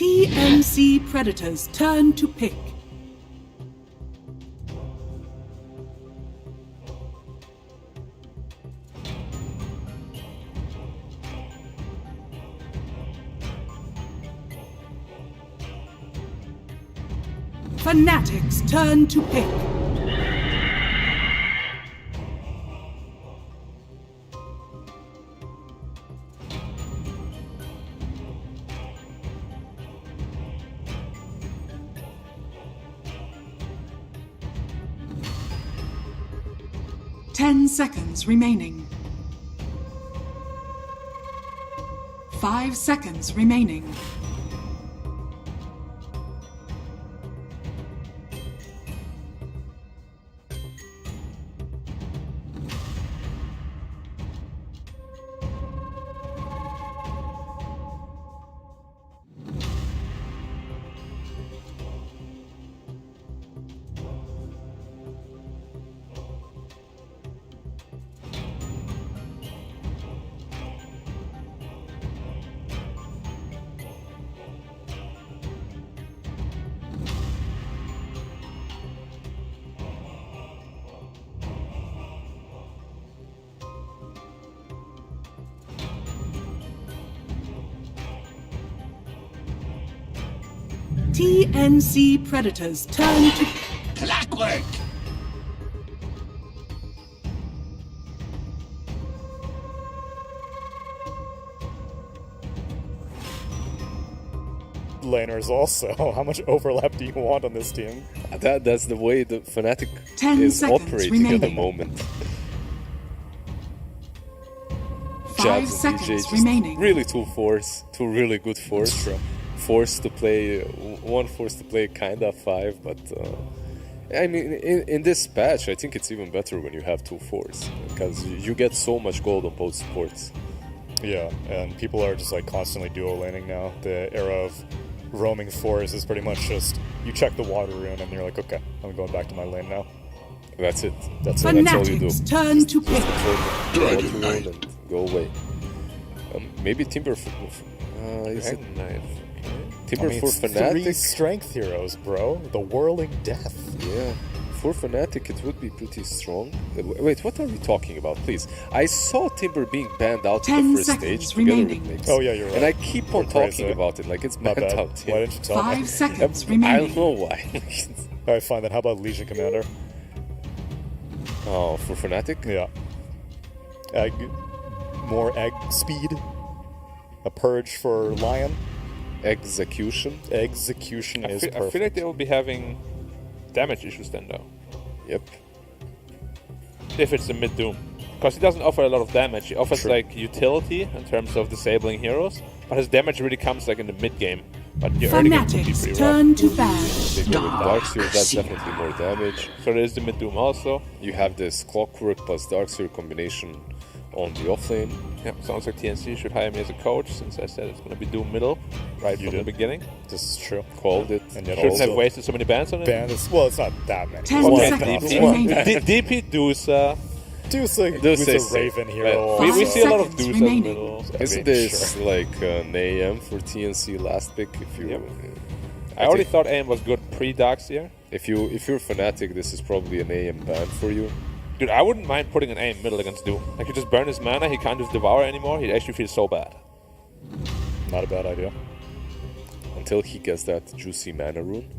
TNC Predators turn to pick. FNATIC's turn to pick. Ten seconds remaining. 5 seconds remaining. TNC Predators turn to Clockwork! Laners also. How much overlap do you want on this team? That's the way the FNATIC 10 is seconds operating remaining. at the moment. 5 Jabs and seconds DJ just remaining. really two really good force. Forced to play, one forced to play kinda 5, but I mean, in this patch, I think it's even better when you have 2 4s, because you get so much gold on both supports. Yeah, and people are just like constantly duo laning now. The era of roaming 4s is pretty much just, you check the water rune and you're like, okay, I'm going back to my lane now. That's it. That's it. That's all you do. FNATIC's turn to pick. Just water and go away. Maybe Timber. Is it Knife. Timber I mean, for it's 3 FNATIC? strength heroes, bro. The whirling death. Yeah, for FNATIC it would be pretty strong. Wait, what are we talking about, please? I saw Timber being banned out in 10 the first seconds stage together remaining. with Mix. Oh yeah, you're right. And I keep on Or talking crazy. about it like it's My banned bad. out. Why didn't you tell me? 5 seconds I remaining. don't know why. Alright, fine then. How about Legion Commander? Oh, for FNATIC? Yeah. Egg. More egg speed. A purge for Lion. Execution? Execution is perfect. I feel like they will be having damage issues then, though. Yep. If it's a mid-doom. Because he doesn't offer a lot of damage. He offers, True. like, utility in terms of disabling heroes. But his damage really comes, like, in the mid-game. But the early game could be FNATIC's pretty turn rough. to ban. They go with Darkseer, that's definitely more damage. So there is the mid-doom also. You have this Clockwork plus Darkseer combination on the offlane. Yeah, sounds like TNC should hire me as a coach, since I said it's going to be Doom middle right You from the did. beginning. This is true. Called it. And yet Shouldn't also have wasted so many bans on it. ban is, well, it's not that many. 10 One seconds buff. remaining. DP Deuce. Deuce like Deuce who's is a Raven safe. hero. We 5 see a lot of seconds Deuce as remaining. middle. Isn't this like an AM for TNC last pick? If you, Yep. I already thought AM was good pre-Darkseer. if you're FNATIC, this is probably an AM ban for you. Dude, I wouldn't mind putting an AM middle against Doom. Like, you just burn his mana, he can't just devour anymore, he'd actually feel so bad. Not a bad idea. Until he gets that juicy mana rune.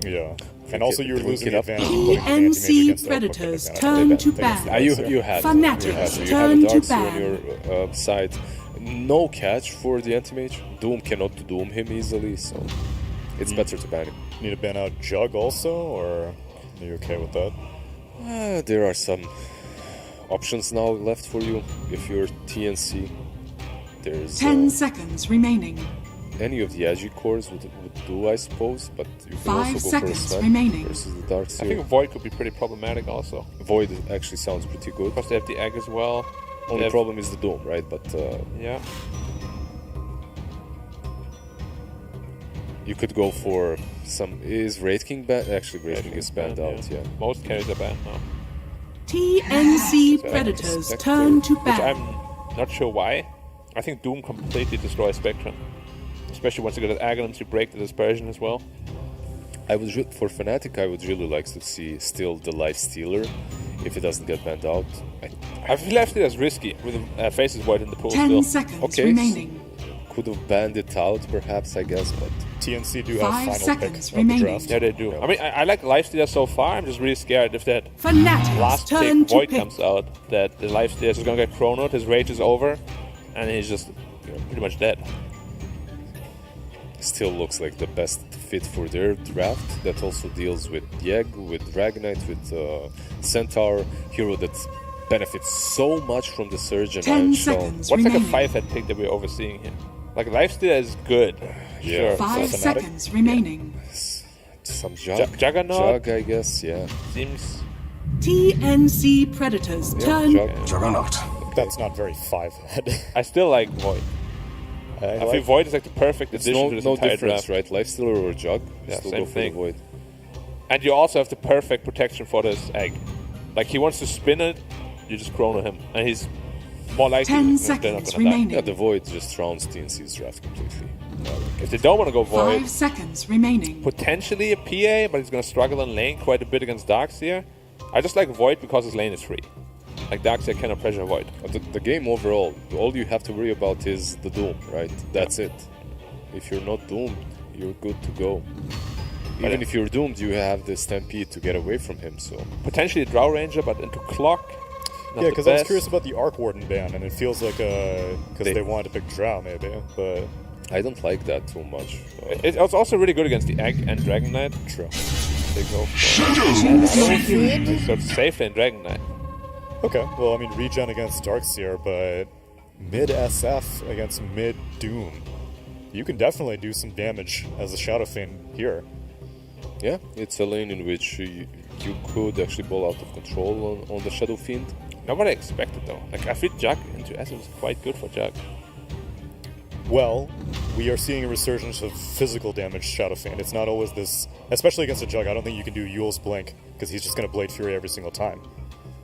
Yeah. And also you're Drink losing it the up. advantage of putting anti-mage TNC against the Predators Pokemon turn to against the ban. You Darkseer. had FNATIC's you have turn a to Darkseer on ban. your side. No catch for the anti-mage. Doom cannot doom him easily, so it's better to ban him. Need to ban out Jug also, or are you okay with that? There are some options now left for you if you're TNC. There's 10 seconds remaining. any of the Agi cores would do, I suppose, but you can 5 also go for a seconds snipe remaining. versus the Darkseer. I think Void could be pretty problematic also. Void actually sounds pretty good. Because they have the egg as well. Only They have- problem is the Dome, right? But Yeah. you could go for some... Is Wraith King banned? Actually, Wraith King is banned out, yeah. Most carries are banned now. TNC So I Predators expect turn to Which ban. I'm not sure why. I think Doom completely destroys Spectrum. especially once you get at Aghanim's, you break the dispersion as well. For FNATIC, I would really like to see still the Life Stealer if it doesn't get banned out. I feel left it as risky with the Faces Void in the pool 10 still. seconds Okay, remaining. Could have banned it out, perhaps, I guess, but TNC do have 5 final seconds pick of the remaining. draft. Yeah, they do. I mean, I like Lifestealer so far. I'm just really scared if that FNATIC's last turn pick to Void pick. comes out, that the Lifestealer is going to get chronoed, his rage is over, and he's just pretty much dead. still looks like the best fit for their draft. That also deals with Yegg, with Dragonite, with Centaur, hero that benefits so much from the Surge and 10 Iron Shell. seconds What's like a remaining. 5-head pick that we're overseeing here? Like, Lifestealer is good. Yeah. Sure. 5 FNATIC? seconds remaining. Some Jug. Juggernaut? Jug, I guess, yeah. Seems... TNC Predators turn. Jug. Juggernaut. That's not very 5-head. I still like Void. I feel Void is like the perfect It's addition no, to this no entire difference, draft. right? Lifestealer or Jug? Yeah, Still same go for thing. the Void. And you also have the perfect protection for this egg. Like, he wants to spin it, you just chrono him. And he's more likely 10 they're not seconds gonna die. remaining. Yeah, the Void just rounds TNC's draft completely. If they don't want to go Void, 5 seconds remaining. potentially a PA, but he's going to struggle in lane quite a bit against Darkseer. I just like Void because his lane is free. Like, Darkseer cannot pressure Void. The game overall, all you have to worry about is the Doom, right? That's it. If you're not doomed, you're good to go. Even if you're doomed, you have the Stampede to get away from him, so... Potentially a Drow Ranger, but into Clock. Not Yeah, the because I was best. curious about the Arc Warden ban, and it feels like because they wanted to pick Drow, maybe, but... I don't like that too much. It's also really good against the Egg and Dragon Knight. True. They go for so it's safe in Dragon Knight. Okay, well, I mean, regen against Darkseer, but mid-SF against mid-Doom. You can definitely do some damage as a Shadow Fiend here. Yeah, it's a lane in which you could actually ball out of control on the Shadow Fiend. Not what I expected though. Like, I feel Jug into SF is quite good for Jug. Well, we are seeing a resurgence of physical damage Shadow Fiend. It's not always this, especially against a Jug. I don't think you can do Yule's Blink, because he's just going to Blade Fury every single time.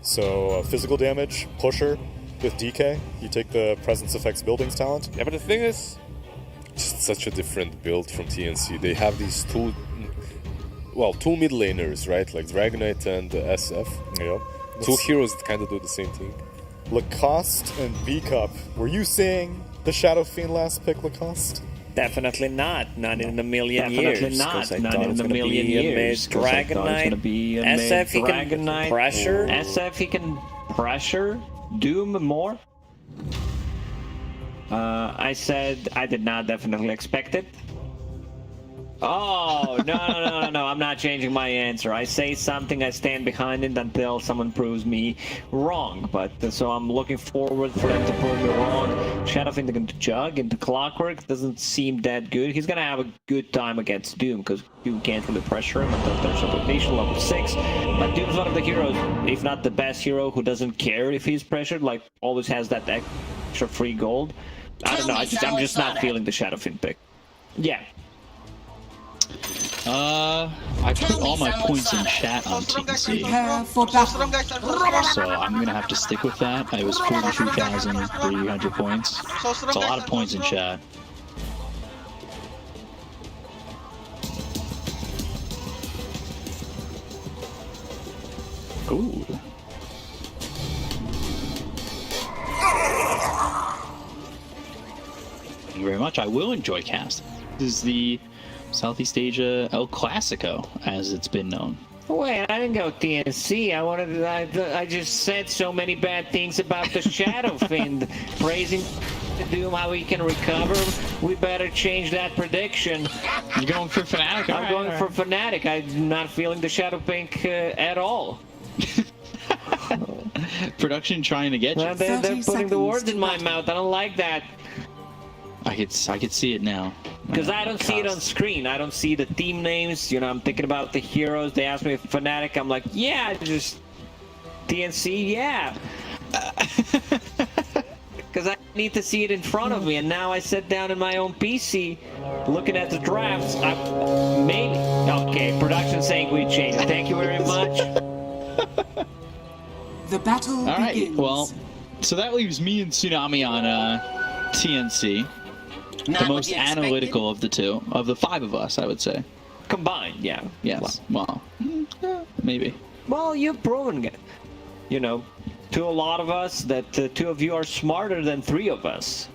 So, physical damage, Pusher, with DK, you take the Presence Effects Buildings talent. Yeah, but the thing is, Just such a different build from TNC. They have these two mid laners, right? Like Dragonite and SF. Yep. Two heroes that kind of do the same thing. Lacoste and B-Cup. Were you saying the Shadow Fiend last pick, Lacoste? Definitely not. Not in a million Definitely years. not. 'Cause I Not thought it in was a gonna million be a years. 'Cause I thought it was Dragonite, gonna be a SF, he can Dragonite. pressure. SF, he can pressure Doom more. I said I did not definitely expect it. Oh, no, I'm not changing my answer. I say something, I stand behind it until someone proves me wrong. But so I'm looking forward for them to prove me wrong. Shadow Fiend into Jug, into Clockwork doesn't seem that good. He's gonna have a good time against Doom because you can't really pressure him until there's a rotation level 6. But Doom's one of the heroes, if not the best hero, who doesn't care if he's pressured, like always has that extra free gold. I don't know, I'm just not feeling the Shadow Fiend pick. Yeah. I put all my points in chat on TNC, Prepare for battle. so I'm gonna have to stick with that. I was 42,300 points. It's a lot of points in chat. Ooh. Thank you very much. I will enjoy cast. This is the Southeast Asia El Clasico, as it's been known. Wait, I didn't go TNC. I just said so many bad things about the Shadow Fiend, praising the Doom, how he can recover. We better change that prediction. You're going for FNATIC? I'm going for FNATIC. I'm not feeling the Shadow Pink at all. Production trying to get you. Well, they're 30 putting the words seconds in to my battle. mouth. I don't like that. I could see it now. Because I don't see it on screen. I don't see the team names. You know, I'm thinking about the heroes. They ask me if FNATIC. I'm like, yeah, just TNC, yeah. Because I need to see it in front of me. And now I sit down in my own PC, looking at the drafts. Maybe. Okay, production saying we change. Thank you very much. The battle All right, begins. well, so that leaves me and Tsunami on TNC. The most analytical of the two, of the 5 of us, I would say. Combined, yeah. Yes. Well, maybe. Well, you've proven it. You know, to a lot of us, that 2 of you are smarter than 3 of us.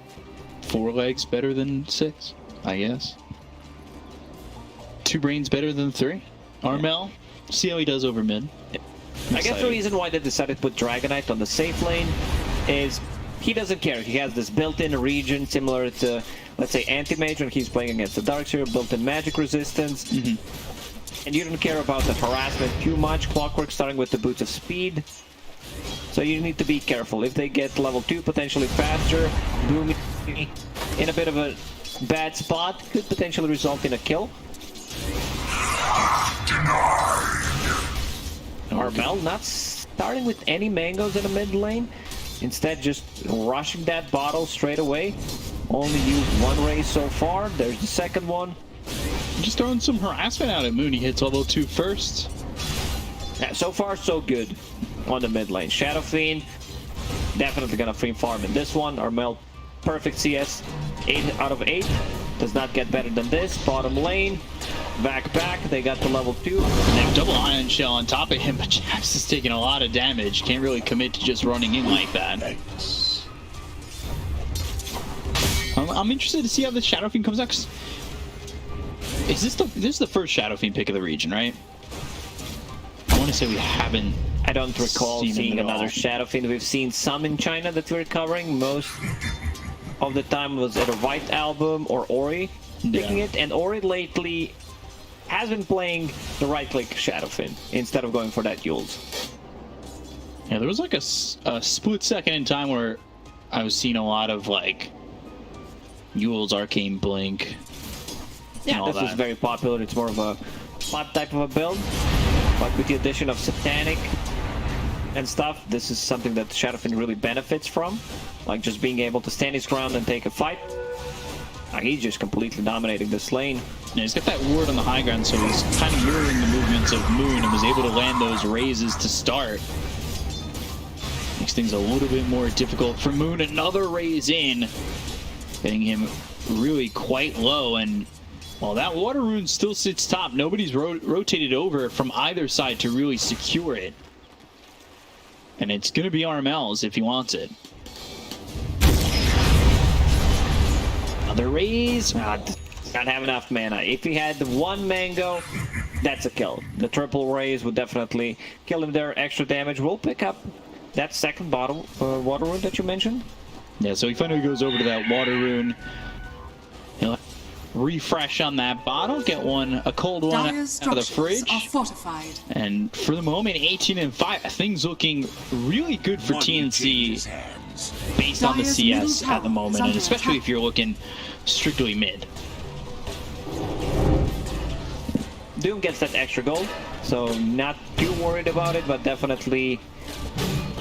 4 legs better than 6, I guess. 2 brains better than 3. Armel, see how he does over mid. I guess the reason why they decided to put Dragonite on the safe lane is he doesn't care. He has this built-in region similar to, let's say, Anti-Mage when he's playing against the Darkseer, built-in magic resistance. And you don't care about the harassment too much. Clockwork starting with the Boots of Speed. So you need to be careful. If they get level 2 potentially faster, Boom in a bit of a bad spot could potentially result in a kill. Armel not starting with any mangoes in the mid lane. Instead, just rushing that bottle straight away. Only used 1 raise so far. There's the second one. Just throwing some harassment out at Moon. He hits level 2 first. Yeah, so far, so good on the mid lane. Shadow Fiend, definitely gonna free farm in this one. Armel, perfect CS. 8 out of 8. Does not get better than this. Bottom lane. Back, they got to level 2. They have double Ion Shell on top of him, but Jax is taking a lot of damage. Can't really commit to just running in like that. I'm interested to see how the Shadow Fiend comes out. 'Cause is this the first Shadow Fiend pick of the region, right? I want to say we haven't. I don't recall seeing another Shadow Fiend. We've seen some in China that we're covering. Most of the time was either White Album or Ori picking it, and Ori lately has been playing the right-click Shadow Fiend instead of going for that Yules. Yeah, there was like a split second in time where I was seeing a lot of like Yules, Arcane Blink. Yeah, this is very popular. It's more of a pot type of a build, but with the addition of Satanic and stuff, this is something that Shadow Fiend really benefits from, like just being able to stand his ground and take a fight. He's just completely dominating this lane. Yeah, he's got that ward on the high ground, so he's kind of mirroring the movements of Moon and was able to land those raises to start. Makes things a little bit more difficult for Moon. Another raise in, getting him really quite low. And while that water rune still sits top, nobody's rotated over from either side to really secure it. And it's going to be Armel's if he wants it. Another raise. Not have enough mana. If he had the 1 mango, that's a kill. The triple raise would definitely kill him there. Extra damage. We'll pick up that second bottle water rune that you mentioned. Yeah, so he finally goes over to that water rune. He'll refresh on that bottle, get a cold one out of the fridge. Are fortified. And for the moment, 18-5, things looking really good for TNC based on the CS at the moment, and especially if you're looking strictly mid. Doom gets that extra gold, so not too worried about it, but definitely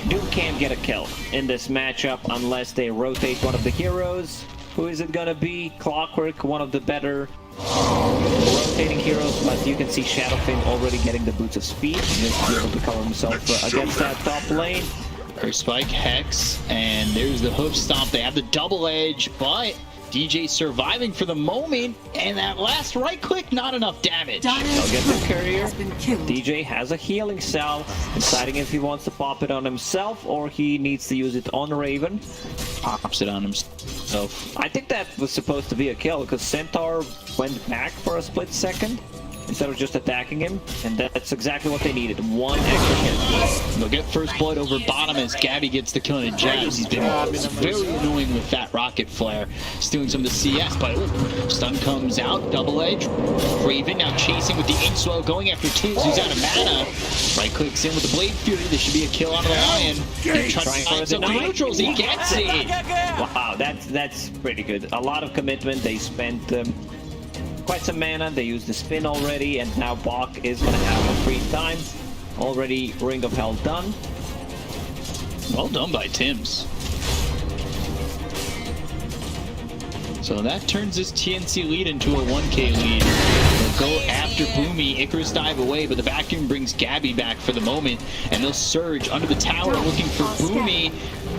Doom can't get a kill in this matchup unless they rotate one of the heroes. Who is it gonna be? Clockwork, one of the better rotating heroes, but you can see Shadow Fiend already getting the Boots of Speed, just to be able to cover himself against that top lane. First spike, Hex, and there's the hoof stomp. They have the double edge, but DJ surviving for the moment, and that last right click, not enough damage. They'll get the courier. Has been killed. DJ has a healing cell, deciding if he wants to pop it on himself or he needs to use it on Raven. Pops it on himself. I think that was supposed to be a kill because Centaur went back for a split second instead of just attacking him, and that's exactly what they needed. 1 extra hit. They'll get first blood over bottom as Gabby gets the kill on Jazz. He's been very annoying with that rocket flare, stealing some of the CS, but stun comes out, double edge. Raven now chasing with the Inkswell, going after Tibbs, who's out of mana. Right clicks in with the Blade Fury. There should be a kill out of the Lion. They're trying to find some neutrals. He gets it. Wow, that's pretty good. A lot of commitment. They spent quite some mana. They used the spin already, and now Bach is going to have a free time. Already Ring of Hell done. Well done by Tims. So that turns this TNC lead into a 1K lead. They'll go after Boomy. Icarus dive away, but the vacuum brings Gabby back for the moment, and they'll surge under the tower looking for Boomy.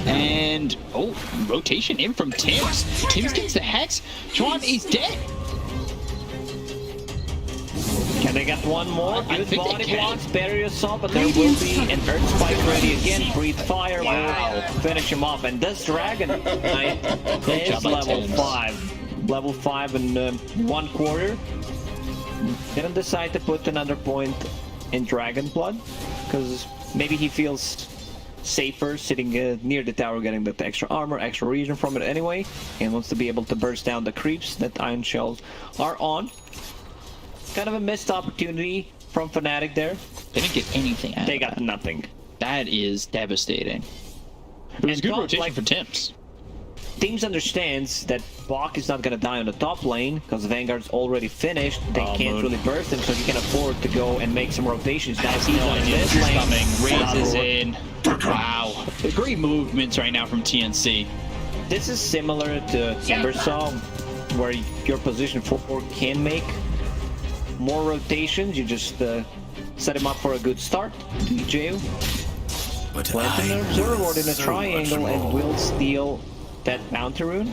And, oh, rotation in from Tims. Tims gets the Hex. Juan is dead. Can they get one more? I Good think they body can. blocks, barrier assault, but there will be an Earth Spike ready again. Breathe Fire will finish him off. And this Dragon Knight is by level Tims. 5. Level 5 in 1/4. Didn't decide to put another point in Dragon Blood, because maybe he feels safer sitting near the tower, getting that extra armor, extra region from it anyway, and wants to be able to burst down the creeps that Iron Shells are on. Kind of a missed opportunity from FNATIC there. They didn't get anything out They of got that. nothing. That is devastating. It was And a good Bok, rotation like- for Tims. Teams understands that Bok is not going to die on the top lane because Vanguard's already finished. They can't Moon. really burst him, so he can afford to go and make some rotations. Now he's No on idea mid this is lane. coming. Raises Not- in. Wow. Great movements right now from TNC. This is similar to Timbersaw, where your position 4 can make more rotations. You just set him up for a good start. DJ plant an observer in a triangle and will steal that bounty rune.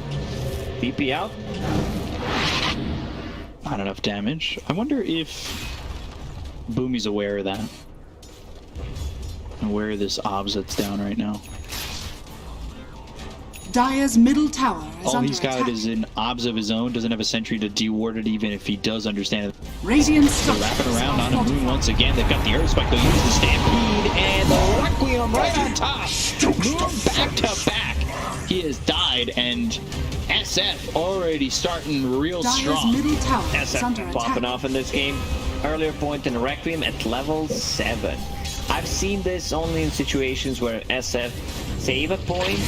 DP out. Not enough damage. I wonder if Boomy's aware of that. Aware of this obs that's down right now. Dire's middle tower is All under he's got attack. is an obs of his own, doesn't have a sentry to deward it even if he does understand it. Radiant They're structures wrapping around are on a moon fortified. once again. They've got the Earth Spike. They'll use the Stampede and the Requiem right on top. Moon back to back. He has died, and SF already starting real Dire's strong. middle tower is SF under popping attack. off in this game. Earlier point in Requiem at level 7. I've seen this only in situations where SF save a point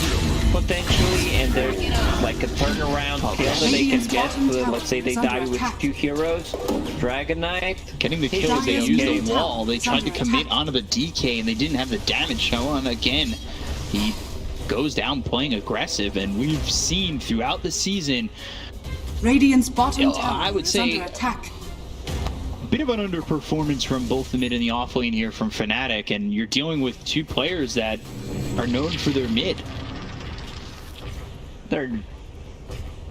potentially, and there's like a turnaround kill that they can Radiant's get. bottom tower Let's say they is under die with attack. 2 heroes. Dragon Knight. Getting the He's kills, they Dire's used middle the wall. tower They is tried to under commit attack. onto the DK, and they didn't have the damage show on. Again, he goes down playing aggressive, and we've seen throughout the season Radiant's bottom Yeah, tower I would is say- under attack. a bit of an underperformance from both the mid and the off lane here from FNATIC, and you're dealing with two players that are known for their mid. They're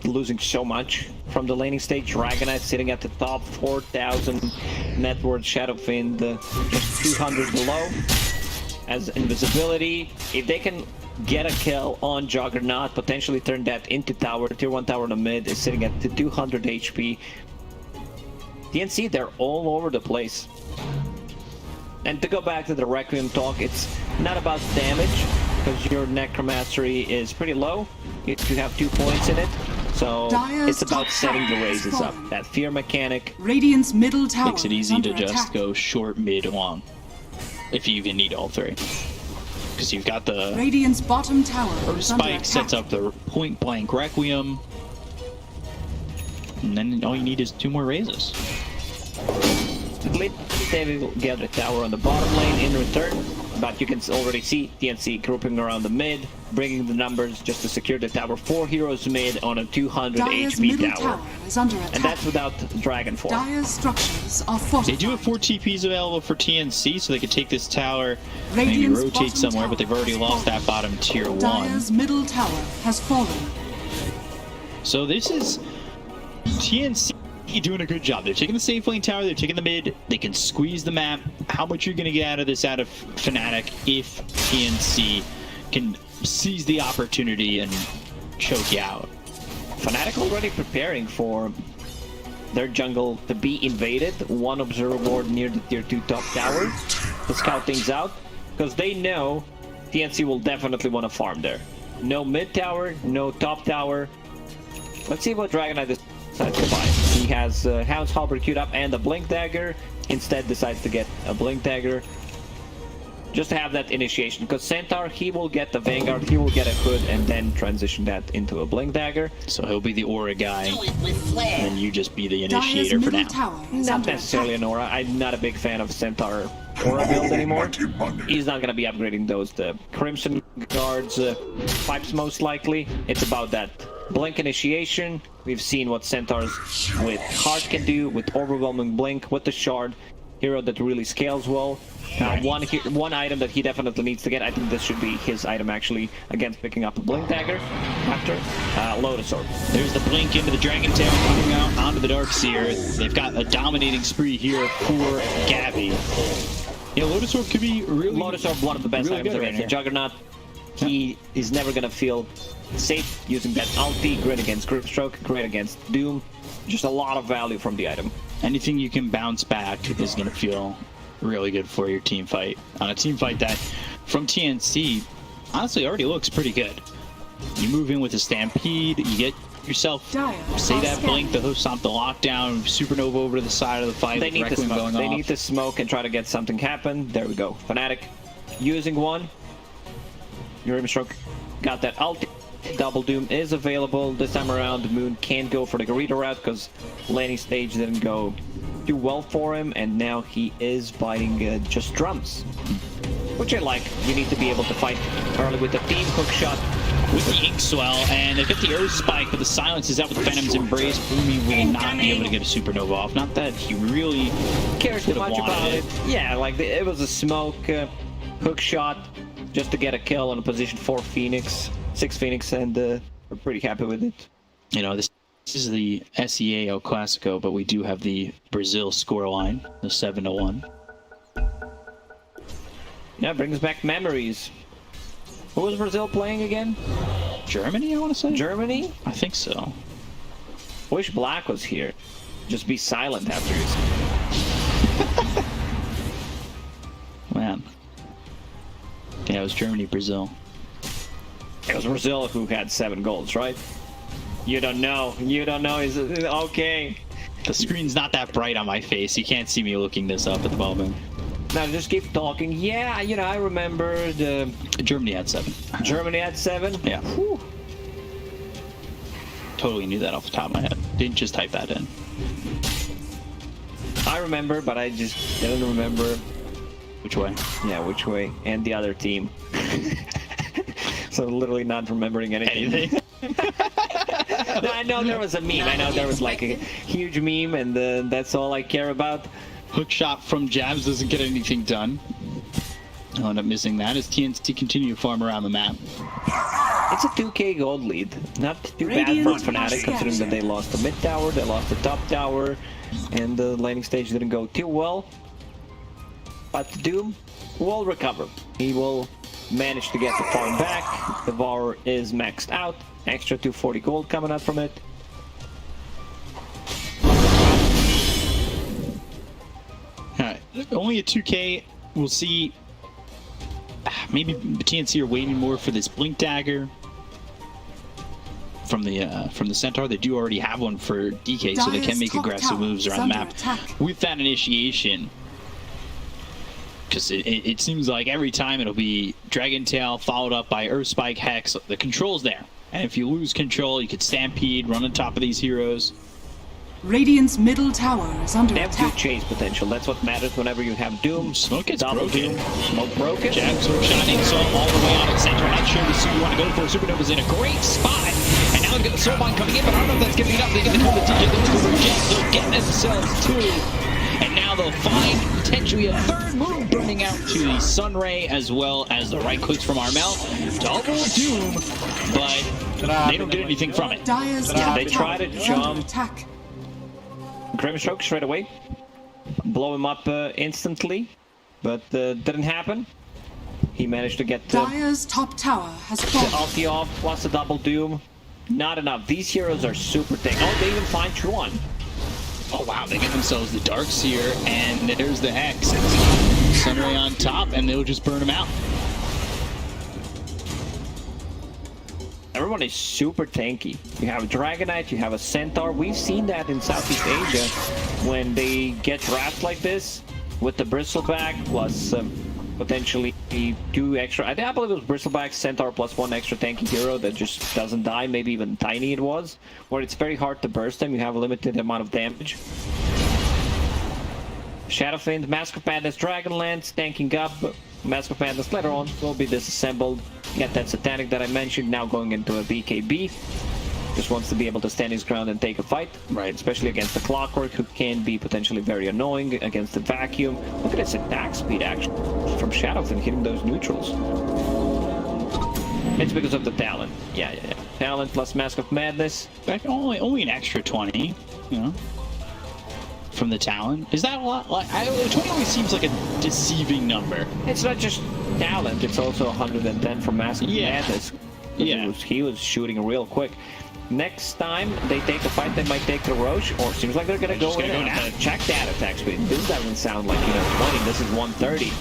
losing so much from the laning stage. Dragon Knight sitting at the top, 4,000 net worth. Shadowfiend just 200 below as invisibility. If they can get a kill on Juggernaut, potentially turn that into tower. Tier 1 tower in the mid is sitting at the 200 HP. TNC, they're all over the place. And to go back to the Requiem talk, it's not about damage, because your Necromancy is pretty low. You have 2 points in it. So Dire's it's about top setting the tower is raises up. fallen. That fear mechanic. Radiant's middle tower Makes it is easy to under just attack. go short, mid, long. If you even need all three. Because you've got the Radiant's bottom tower Earth is under Spike attack. sets up the point blank Requiem. And then all you need is 2 more raises. They will get a tower on the bottom lane in return, but you can already see TNC grouping around the mid, bringing the numbers just to secure the tower. 4 heroes mid on a 200 Dire's HP middle tower. tower is under attack. And that's without Dragon Form. Dire's structures are They fortified. do have 4 TPs available for TNC, so they could take this tower, maybe Radiant's rotate bottom somewhere, but tower they've already has lost fallen. that bottom tier 1. Dire's middle tower has fallen. So this is TNC doing a good job. They're taking the safe lane tower, they're taking the mid, they can squeeze the map. How much you're going to get out of this out of FNATIC if TNC can seize the opportunity and choke you out? FNATIC already preparing for their jungle to be invaded. 1 observer board near the tier 2 top tower to scout things out, because they know TNC will definitely want to farm there. No mid tower, no top tower. Let's see what Dragon Knight decides to buy. He has Hound's Halberd queued up and a Blink Dagger. Instead decides to get a Blink Dagger just to have that initiation, because Centaur, he will get the Vanguard, he will get a Hood, and then transition that into a Blink Dagger. So he'll be the aura guy, and you just be the Dire's initiator for middle now. tower is Not under necessarily attack. an Aura. I'm not a big fan of Centaur Aura build anymore. He's not going to be upgrading those. The Crimson Guards pipes most likely. It's about that Blink initiation. We've seen what centaurs with heart can do, with overwhelming blink, with the shard. Hero that really scales well. One item that he definitely needs to get, I think this should be his item actually, against picking up a blink dagger after Lotus Orb. There's the blink into the Dragon Tail coming out onto the Darkseer. They've got a dominating spree here for Gabby. Yeah, Lotus Orb could be really... Lotus Orb, one of the best really items good against right the Juggernaut. He is never gonna feel safe using that ulti. Great against Grimstroke, great against Doom. Just a lot of value from the item. Anything you can bounce back is going to feel really good for your team fight. On a team fight that, from TNC, honestly already looks pretty good. You move in with a Stampede, you get yourself, say that blink, the hook stomp, the lockdown, Supernova over to the side of the fight. They need to smoke. They need to smoke and try to get something happen. There we go. FNATIC using one. Grimstroke got that ulti. Double Doom is available this time around. The Moon can't go for the Garita route because laning stage didn't go too well for him, and now he is biting just drums, which I like. You need to be able to fight early with the team hook shot. With the Ink Swell, and they've got the Earth Spike, but the silence is out with Venom's Embrace. Boomy will not be able to get a Supernova off. Not that he really cares too much about it. Yeah, like it was a smoke hook shot just to get a kill on a position 4 Phoenix. 6 Phoenix, and we're pretty happy with it. You know, this is the SEA El Clasico, but we do have the Brazil scoreline, the 7-1. Yeah, brings back memories. Who was Brazil playing again? Germany, I want to say? Germany? I think so. Wish Black was here. Just be silent after you. Man. Yeah, it was Germany, Brazil. It was Brazil who had 7 goals, right? You don't know. You don't know. Is it okay? The screen's not that bright on my face. You can't see me looking this up at the moment. Now just keep talking. Yeah, you know, I remember the... Germany had 7. Germany had 7? Yeah. Whew. Totally knew that off the top of my head. Didn't just type that in. I remember, but I just didn't remember... Which way? Yeah, which way. And the other team. So literally not remembering anything. No, I know there was a meme. I know there was like a huge meme, and that's all I care about. Hook shot from Jabs doesn't get anything done. I'll end up missing that as TNC continue to farm around the map. It's a 2k gold lead. Not too bad for FNATIC, considering that they lost the mid tower, they lost the top tower, and the laning stage didn't go too well. But Doom will recover. He will manage to get the farm back. The VAR is maxed out. Extra 240 gold coming out from it. Alright, only a 2k. We'll see. Maybe TNC are waiting more for this blink dagger from the Centaur. They do already have one for DK, so they can make aggressive moves around the map with that initiation. Because it seems like every time it'll be Dragon Tail followed up by Earth Spike, Hex. The control's there. And if you lose control, you could Stampede, run on top of these heroes. Radiant's middle tower is under They have attack. good chase potential. That's what matters whenever you have Doom. Smoke gets Double broken. Doom. Smoke broken. Jabs are shining, so all the way on at center. Not sure the suit you want to go for. Supernova's in a great spot. And now they've got the Soulbond coming in, but I don't know if that's giving it up. They get the kill the DJ, they'll go for Jabs. They'll get themselves two. And now they'll find potentially a third move burning out to the Sunray as well as the right clicks from Armel. Double Doom, but they don't get anything from it. Dire's They try to is under jump. attack. Grimstroke straight away. Blow him up instantly, but didn't happen. He managed to get the Dire's top tower has fallen. ulti off plus a double Doom. Not enough. These heroes are super tanky. Oh, they even find Truan. Oh wow, they get themselves the Darkseer, and there's the Hex. Sunray on top, and they'll just burn him out. Everyone is super tanky. You have a Dragonite, you have a Centaur. We've seen that in Southeast Asia when they get drafts like this with the Bristleback plus potentially 2 extra. I believe it was Bristleback, Centaur plus 1 extra tanky hero that just doesn't die. Maybe even Tiny it was, where it's very hard to burst them. You have a limited amount of damage. Shadow Fiend, Mask of Madness, Dragonlance, tanking up. Mask of Madness later on will be disassembled. Get that Satanic that I mentioned, now going into a BKB. Just wants to be able to stand his ground and take a fight. Right. Especially against the Clockwork, who can be potentially very annoying against the Vacuum. Look at its attack speed, actually, from Shadowfin hitting those neutrals. It's because of the talent. Yeah. Talent plus Mask of Madness. Back only an extra 20, you know, from the talent. Is that a lot? Like, 20 always seems like a deceiving number. It's not just talent, it's also 110 from Mask of Madness. Yeah. He was shooting real quick. Next time they take a fight, they might take the Roche, or it seems like they're gonna go in and check that attack speed. This doesn't sound like, 20, this is 130.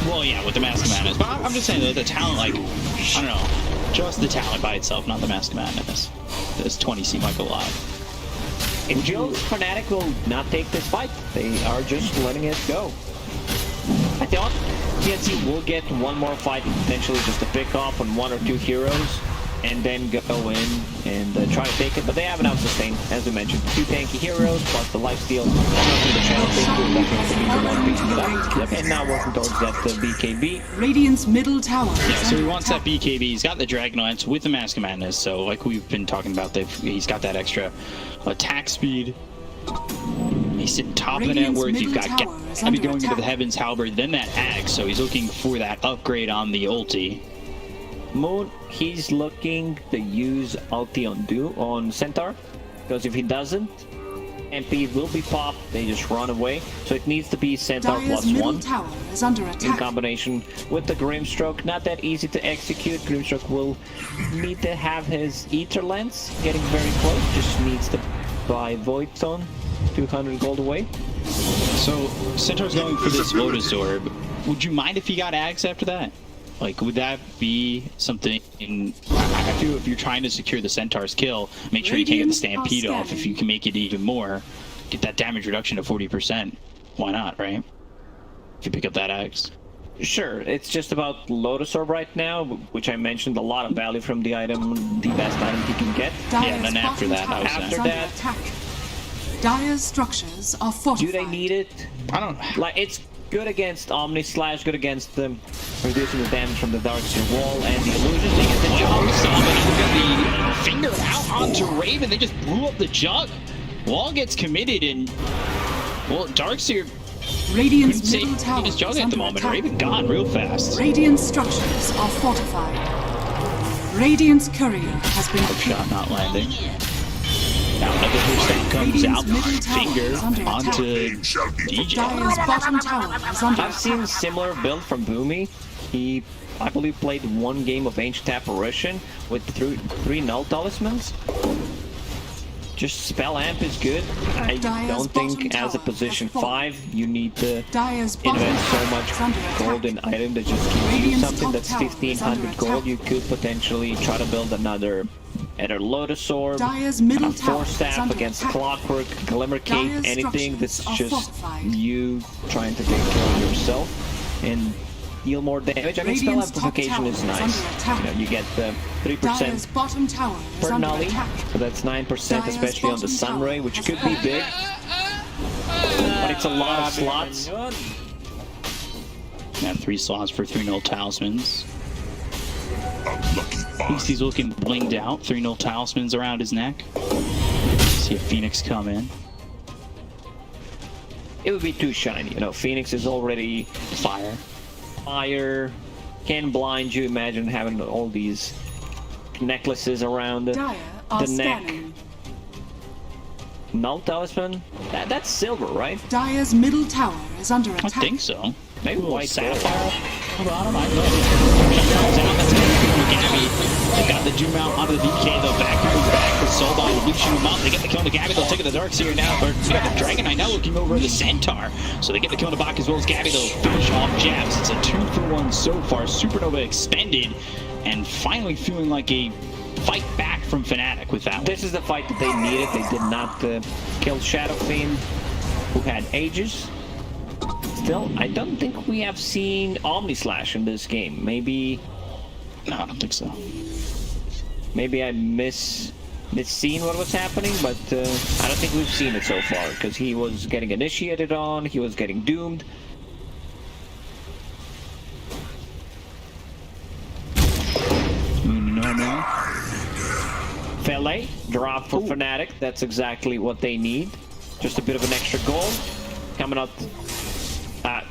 Well, yeah, with the Mask of Madness. But I'm just saying that the talent, like, I don't know, just the talent by itself, not the Mask of Madness. Does 20 seem like a lot? It feels FNATIC will not take this fight. They are just letting it go. I thought TNC will get one more fight, potentially just to pick off on 1 or 2 heroes, and then go in and try to take it, but they have enough sustain, as we mentioned. 2 tanky heroes, plus the lifesteal, the channel picking it up, and now working towards that BKB. Radiant's middle tower. Yeah, so he wants that BKB. He's got the Dragon Lance with the Mask of Madness, so like we've been talking about, he's got that extra attack speed. He's sitting top of the net worth. You've got Gabby going into the Heavens Halberd, then that Axe, so he's looking for that upgrade on the ulti. Moon, he's looking to use ulti on Centaur, because if he doesn't, MP will be popped, they just run away. So it needs to be Centaur Dire's +1 tower is under attack. in combination with the Grimstroke. Not that easy to execute. Grimstroke will need to have his Ether Lens getting very close, just needs to buy Void Zone, 200 gold away. So Centaur's going for this Lotus Orb. Would you mind if he got Axe after that? Like, would that be something? I feel if you're trying to secure the Centaur's kill, make sure you can't get the Stampede off. If you can make it even more, get that damage reduction to 40%. Why not, right? If you pick up that Axe. Sure, it's just about Lotus Orb right now, which I mentioned, a lot of value from the item, the best item he can get. Dire's Yeah, and then after that, I was bottom saying. tower is After under that- attack. Dire's structures are fortified. Do they need it? I don't. Like, it's good against Omni Slash, good against them, reducing the damage from the Darkseer wall and the illusions. They get the Well, job. we saw that the finger out onto Raven. They just blew up the jug. Wall gets committed, and well, Darkseer couldn't Radiant's save middle tower his jug is at the under moment. attack. Raven gone real fast. Radiant structures are fortified. Radiant's courier has been Shot not landing. Now another push that comes out. Finger onto DJ. Dire's bottom tower is under I've seen attack. similar build from Boomy. He, I believe, played 1 game of Ancient Apparition with 3 Null Talismans. Just Spell Amp is good. I Dire's don't bottom think as a tower position has fallen. 5 you need to Dire's bottom invest so tower much is under attack. gold in item that just gives you Radiant's something top that's tower is 1500 under gold. attack. You could potentially try to build another either Lotus Orb, Dire's middle a tower Force is Staff under against attack. Clockwork, Glimmer Cape, Dire's anything that's structures are just fortified. you trying to take care of yourself and deal more damage. I mean, Spell Radiant's top Amplification tower is is nice. under attack. You get the Dire's 3% bottom tower is per under nully, attack. so that's 9%, Dire's especially on the bottom Sunray, tower which has could be fallen. big. But it's a lot of slots. Got 3 slots for 3 null talismans. He's looking blinged out. 3 null talismans around his neck. See a Phoenix come in. It would be too shiny. Phoenix is already fire, can blind you. Imagine having all these necklaces around Dire are the neck. scanning. Null Talisman? That's silver, right? Dire's middle tower is under I attack. think so. Maybe A little white gold. sapphire on the bottom. I don't know. Shut comes out. That's going to be Gabby. They got the doom out onto the DK. The back moves back for Soulbind. Leashing him up. They get the kill on the Gabby. They'll take it to the Darkseer now. But we got the Dragon Knight now looking over the Centaur. So they get the kill on the back as well as Gabby. They'll finish off jabs. It's a 2-for-1 so far. Supernova expended. And finally feeling like a fight back from FNATIC with that one. This is the fight that they needed. They did not kill Shadow Fiend, who had Aegis. Still, I don't think we have seen Omni Slash in this game. Maybe No, I don't think so. I misseen what was happening, but I don't think we've seen it so far, because he was getting initiated on, he was getting doomed. No. Fillet, drop for FNATIC. That's exactly what they need. Just a bit of an extra gold. Coming up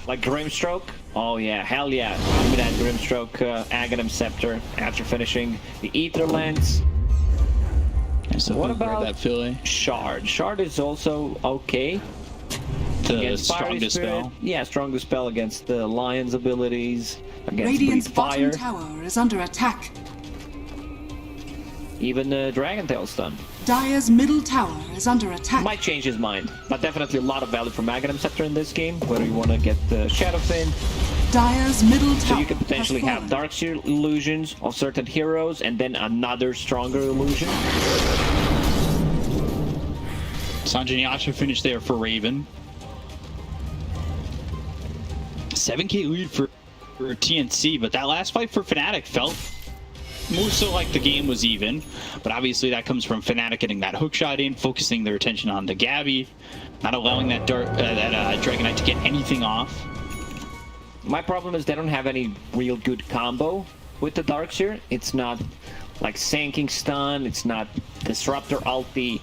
like Grimstroke. Oh yeah, hell yeah. Give me that Grimstroke Aghanim Scepter after finishing the Ether Lens. So What about that fillet? Shard? Shard is also okay. The Against Fiery strongest Spirit. spell. Yeah, strongest spell against the Lion's abilities. Against Radiant's Breathe bottom Fire. tower is under attack. Even Dragon Tail stun. Dire's middle tower is under attack. Might change his mind, but definitely a lot of value from Aghanim Scepter in this game. Whether you want to get the Shadowfin, Dire's middle so tower you can potentially has have fallen. Darkseer illusions of certain heroes, and then another stronger illusion. Sanjay Yasha finished there for Raven. 7k lead for TNC, but that last fight for FNATIC felt more so like the game was even. But obviously that comes from FNATIC getting that hook shot in, focusing their attention on the Gabby, not allowing that Dragon Knight to get anything off. My problem is they don't have any real good combo with the Darkseer. It's not like Sanking Stun, it's not Disruptor Ulti.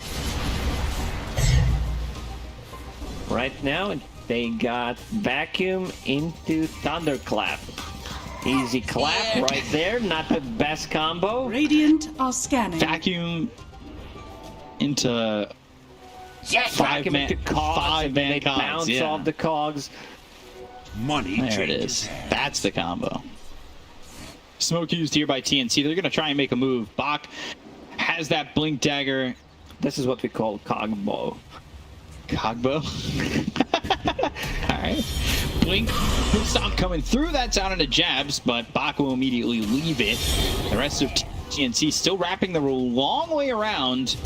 Right now, they got Vacuum into Thunderclap. Easy clap right there, not the best combo. Radiant are scanning. Vacuum into Vacuum into cogs, and then they cogs, bounce yeah. off the cogs. There it is. That's the combo. Smoke used here by TNC. They're going to try and make a move. Bach has that blink dagger. This is what we call Cogbo. Cogbo. Alright. Blink will stop coming through. That's out into jabs, but Bach will immediately leave it. The rest of TNC still wrapping the long way around.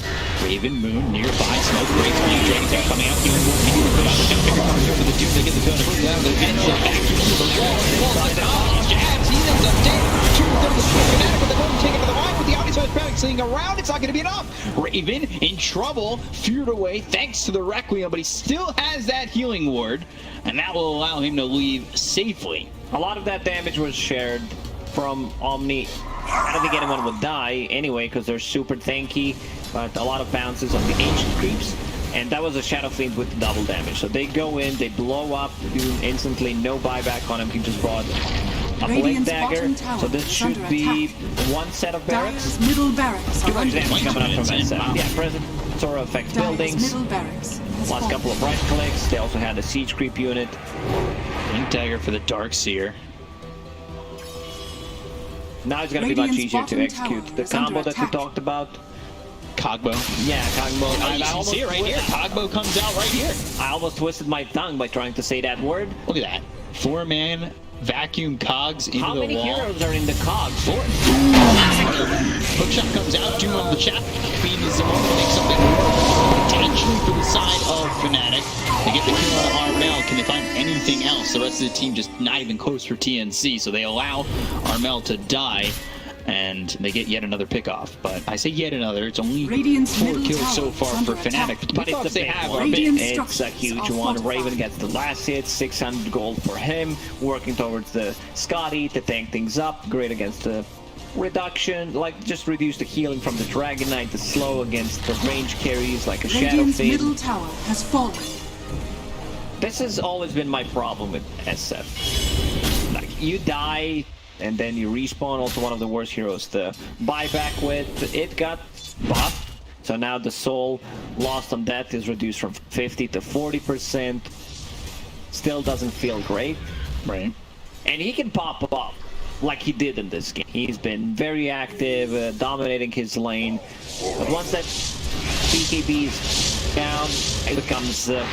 Raven, Moon, nearby. Smoke breaks. Dragon Tail coming out. Healing more people. Put out the jump kick over here for the dude. They get the gun. Put down the edge. Vacuum into the wall. Jabs. He ends up dead. Two of the FNATIC with the golden ticket to the line with the audience crowd sitting around. It's not going to be enough. Raven in trouble. Feared away thanks to the Requiem, but he still has that healing ward, and that will allow him to leave safely. A lot of that damage was shared from Omni. I don't think anyone would die anyway because they're super tanky, but a lot of bounces on the ancient creeps. And that was a Shadow Fiend with double damage. So they go in, they blow up Doom instantly, no buyback on him. He just brought a blink Radiant's dagger. bottom tower So this is should under be attack. one set of barracks. Dire's middle barracks Too are much under damage attack. coming up from that set. Wow. Yeah, present Sora affects Dire's buildings. middle barracks has Last fallen. couple of right clicks. They also had a siege creep unit. Blink dagger for the Darkseer. Now it's going to be much Radiant's easier to bottom execute tower the is under combo that we attack. talked about. Cogbo. Yeah, Cogbo. Oh, you can see it right here. Cogbo comes out right here. I almost twisted my tongue by trying to say that word. Look at that. 4-man vacuum cogs into How the many wall. heroes are in the cogs? Hookshot comes out. Doom on the chat. Fiend is the one to make something work. Potentially for the side of FNATIC. They get the kill on Armel. Can they find anything else? The rest of the team just not even close for TNC. So they allow Armel to die. And they get yet another pickoff. But I say yet another. It's only Radiant's 4 middle kills tower so is far under for attack. FNATIC. But the But it's pickoffs a they big have one. are big. Radiant It's a structures huge are one. fortified. Raven gets the last hit, 600 gold for him. Working towards the Scotty to tank things up. Great against the reduction. Like, just reduce the healing from the Dragon Knight. The slow against the range carries like a Shadow Radiant's Fiend. middle tower has fallen. This has always been my problem with SF. Like, you die, and then you respawn. Also one of the worst heroes to buy back with. It got buffed, so now the soul lost on death is reduced from 50 to 40%. Still doesn't feel great. Right. And he can pop up like he did in this game. He's been very active, dominating his lane. But once that BKB is down, it becomes a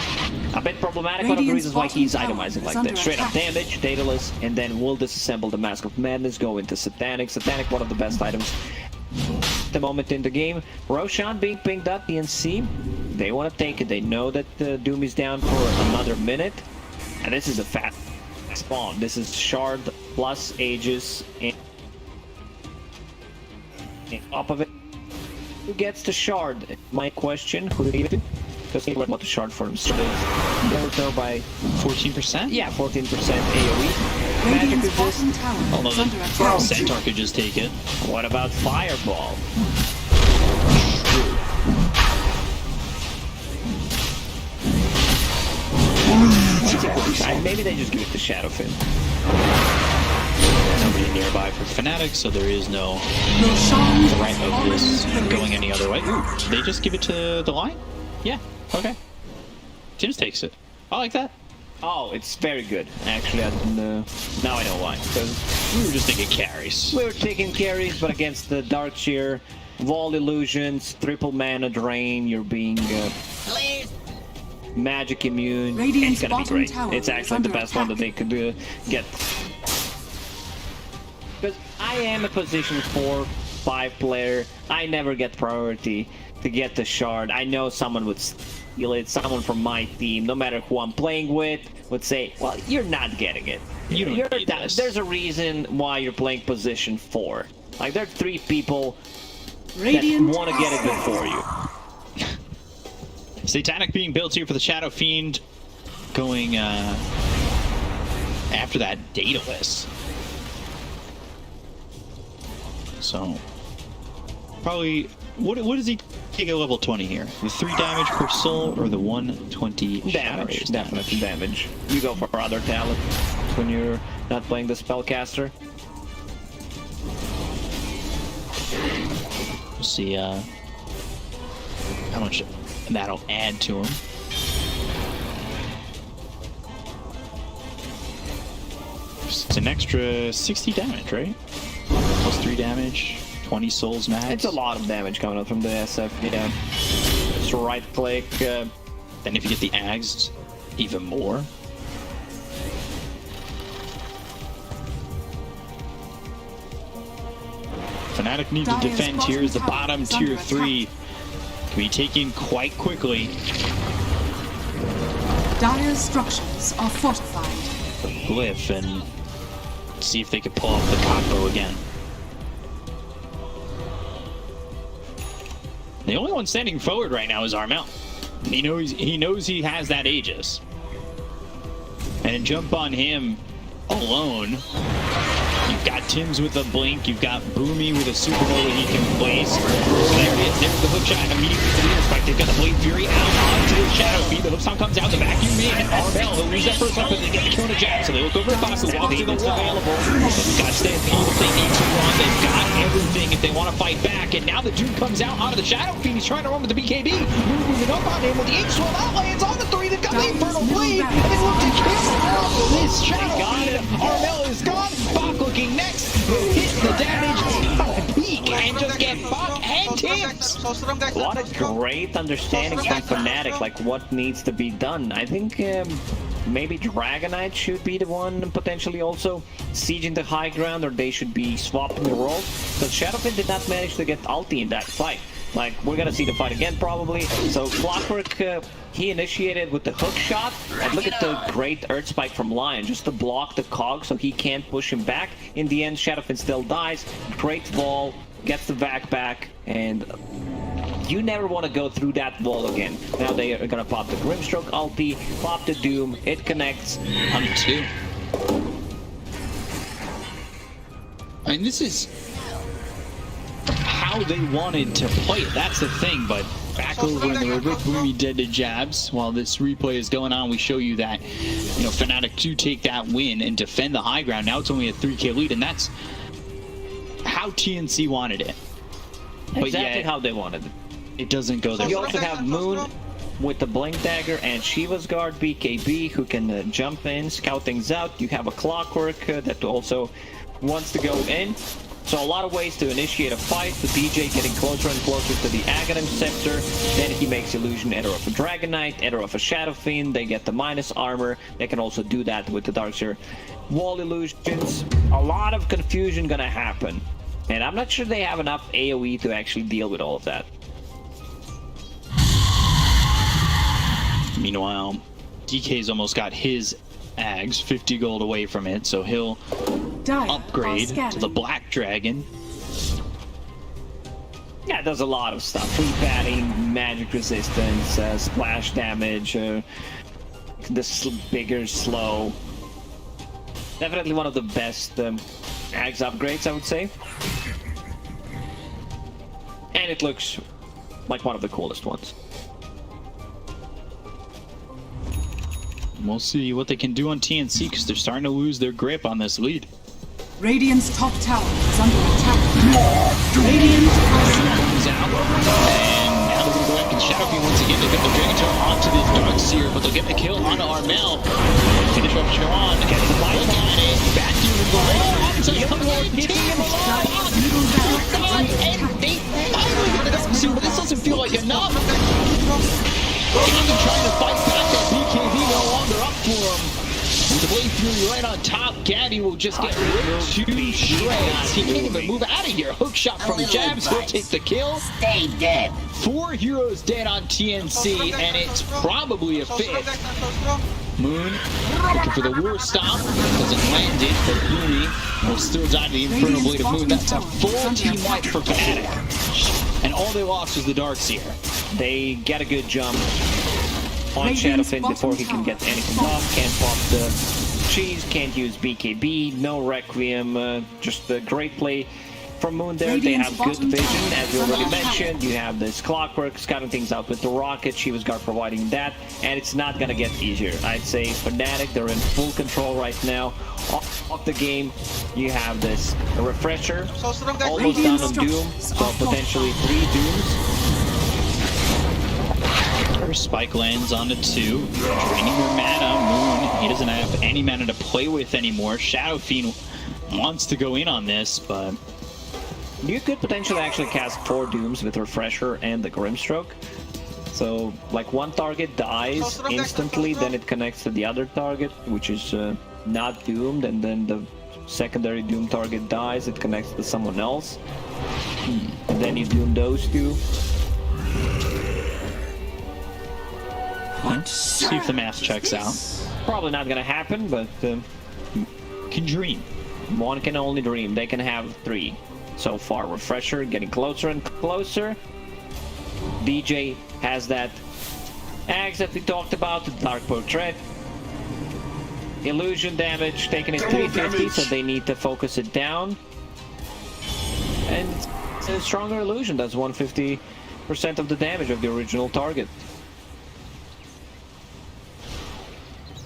bit problematic. One of the Radiant's reasons why he's bottom tower itemizing is like under that. Straight up attack. damage, Daedalus, and then we'll disassemble the Mask of Madness, go into Satanic. Satanic, one of the best items at the moment in the game. Roshan being pinged up, TNC. They want to take it. They know that Doom is down for another minute. And this is a fat spawn. This is Shard plus Aegis. And top of it, who gets the Shard? My question, who do you get? Because he want the Shard for himself. Boruto by 14%? yeah, 14% AoE. Magic Radiant's resist. bottom tower Although is under the attack. Centaur could just take it. What about Fireball? Maybe they just give it to Shadowfin. Nobody nearby for FNATIC, so there is no Roshan right of this already going any other way. Ooh, they just give it to the line? Yeah, okay. Tim's takes it. I like that. Oh, it's very good. Actually, now I know why. Because We were just thinking carries. we were taking carries, but against the Darkseer, Wall Illusions, triple mana drain, you're being magic immune. Radiant's It's gonna be bottom great. tower It's is actually the under best one that attack. they could get. Because I am a position 4-5 player. I never get priority to get the shard. I know someone would steal it. Someone from my team, no matter who I'm playing with, would say, "Well, you're not getting it. You don't need this." There's a reason why you're playing position 4. Like there are 3 people that Radiant want to get it before you." Satanic being built here for the Shadow Fiend, going after that Daedalus. So, probably, what does he take at level 20 here? The 3 damage per soul or the 120 shadow Damage, rays definitely damage. You go for other talent when you're not playing the spellcaster. We'll see how much that'll add to him. It's an extra 60 damage, right? Plus 3 damage, 20 souls max. It's a lot of damage coming out from the SF. Yeah, just right click. Then if you get the Ags, even more. Fnatic need to Dire's defend here as the bottom bottom tower is tier under 3 can be taken quite quickly. Dire's structures are fortified. Glyph and see if they can pull off the combo again. The only one standing forward right now is Armel. He knows he has that Aegis. And jump on him alone. You've got Tim's with a blink. You've got Boomy with a supernova he can place. So there it is. There's the hook shot. Immediately to the spike. They've got the Blade Fury out onto the Shadow Feed. The hook song comes out. The vacuum in. Armel, he'll lose that first weapon. They get the kill to Jack. So they look over at Fox who walks through the wall. They've got Stampede if they need to run. They've got everything if they want to fight back. And now the dude comes out onto the Shadow Feed. He's trying to run with the BKB. Moving up on him with the Ink-Swell outlands on the 3. They've got the Infernal Blade. And they look to kill off this Shadow Feed. Armel is gone. Bach looking next. Hit the damage, peek, and just get Bach and Tims. What a great understanding from Fnatic, like what needs to be done. I think maybe Dragonite should be the one potentially also sieging the high ground, or they should be swapping the roles. Because Shadowfin did not manage to get ulti in that fight. Like, we're gonna see the fight again probably. So Clockwork, he initiated with the hook shot, and look at the great Earth Spike from Lion, just to block the cog so he can't push him back. In the end, Shadowfin still dies. Great wall, gets the vac back, and you never want to go through that wall again. Now they are gonna pop the Grimstroke ulti, pop the Doom, it connects. On 2. I mean, this is how they wanted to play it. That's the thing, but back over in the river, Boomy dead to jabs. While this replay is going on, we show you that, you know, Fnatic do take that win and defend the high ground. Now it's only a 3K lead, and that's how TNC wanted it. But Exactly yet, how they wanted it. it doesn't go there. You also have Moon with the Blink Dagger and Shiva's Guard BKB who can jump in, scout things out. You have a Clockwork that also wants to go in. So a lot of ways to initiate a fight. The DJ getting closer and closer to the Aghanim Scepter. Then he makes illusion either of a Dragonite, either of a Shadow Fiend. They get the minus armor. They can also do that with the Darkseer wall illusions. A lot of confusion gonna happen. And I'm not sure they have enough AoE to actually deal with all of that. Meanwhile, DK's almost got his Ags 50 gold away from it, so he'll Dire upgrade are scanning. to the Black Dragon. Yeah, it does a lot of stuff. Free padding, magic resistance, splash damage, the bigger slow. Definitely one of the best Ags upgrades, I would say. And it looks like one of the coolest ones. We'll see what they can do on TNC because they're starting to lose their grip on this lead. Radiant's top tower is under attack. Radiant Comes out, and now they're going to go after the Shadow Fiend once again. They'll get the Dragon Tail onto this Darkseer, but they'll get the kill onto Armel. Finish off Sharon. Gets the bite on it. Back to the goal. Onside coming over. And they finally got the Darkseer, but this doesn't feel like enough. Gabby trying to fight back. That BKB no longer up for him. With the Blade Fury right on top, Gabby will just get ripped to shreds. He can't even move out of here. Hook shot from Jabs, he'll take the kill. Stay dead. 4 heroes dead on TNC, and it's probably a fifth. Moon looking for the lure stop. Doesn't land it, but Mooney will still die to the Infernal Blade of Moon. That's a full team wipe for FNATIC. And all they lost was the Darkseer. They get a good jump on Shadowfin before he can get anything off. Can't pop the cheese, can't use BKB, no Requiem, just a great play from Moon there. They have good vision, as you already mentioned. You have this Clockwork, scouting things out with the rocket, she was guard providing that, and it's not gonna get easier. I'd say FNATIC, they're in full control right now of the game. You have this refresher, almost done on Doom, so potentially 3 Dooms. Spike lands onto 2, draining their mana. Moon, he doesn't have any mana to play with anymore. Shadow Fiend wants to go in on this, but you could potentially actually cast 4 Dooms with Refresher and the Grimstroke. So, like, one target dies instantly, then it connects to the other target, which is not doomed, and then the secondary Doom target dies, it connects to someone else. And then you doom those 2. let's see if the math checks out. Probably not gonna happen, but Can dream. one can only dream. They can have 3 so far. Refresher getting closer and closer. DJ has that axe that we talked about, the Dark Portrait. Illusion damage taken is 350, so they need to focus it down. And a stronger illusion does 150% of the damage of the original target.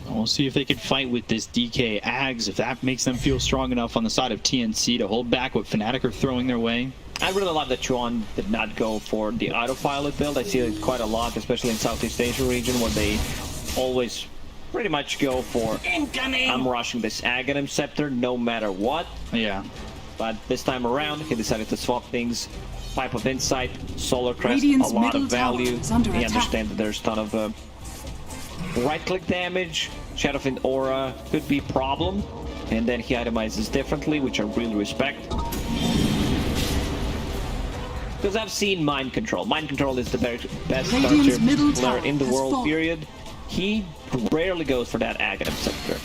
We'll see if they can fight with this DK Ags, if that makes them feel strong enough on the side of TNC to hold back what FNATIC are throwing their way. I really love that Chuan did not go for the autopilot build. I see it quite a lot, especially in Southeast Asia region, where they always pretty much go for I'm rushing this Aghanim Scepter no matter what. Yeah. But this time around, he decided to swap things. Pipe of Insight, Solar Crest, Radiant's a lot of middle tower value. is under We attack. understand that there's a ton of right-click damage. Shadowfiend Aura could be a problem. And then he itemizes differently, which I really respect. Because I've seen Mind Control. Mind Control is the best Radiant's middle starter player tower in the has world, fallen. period. He rarely goes for that Aghanim Scepter.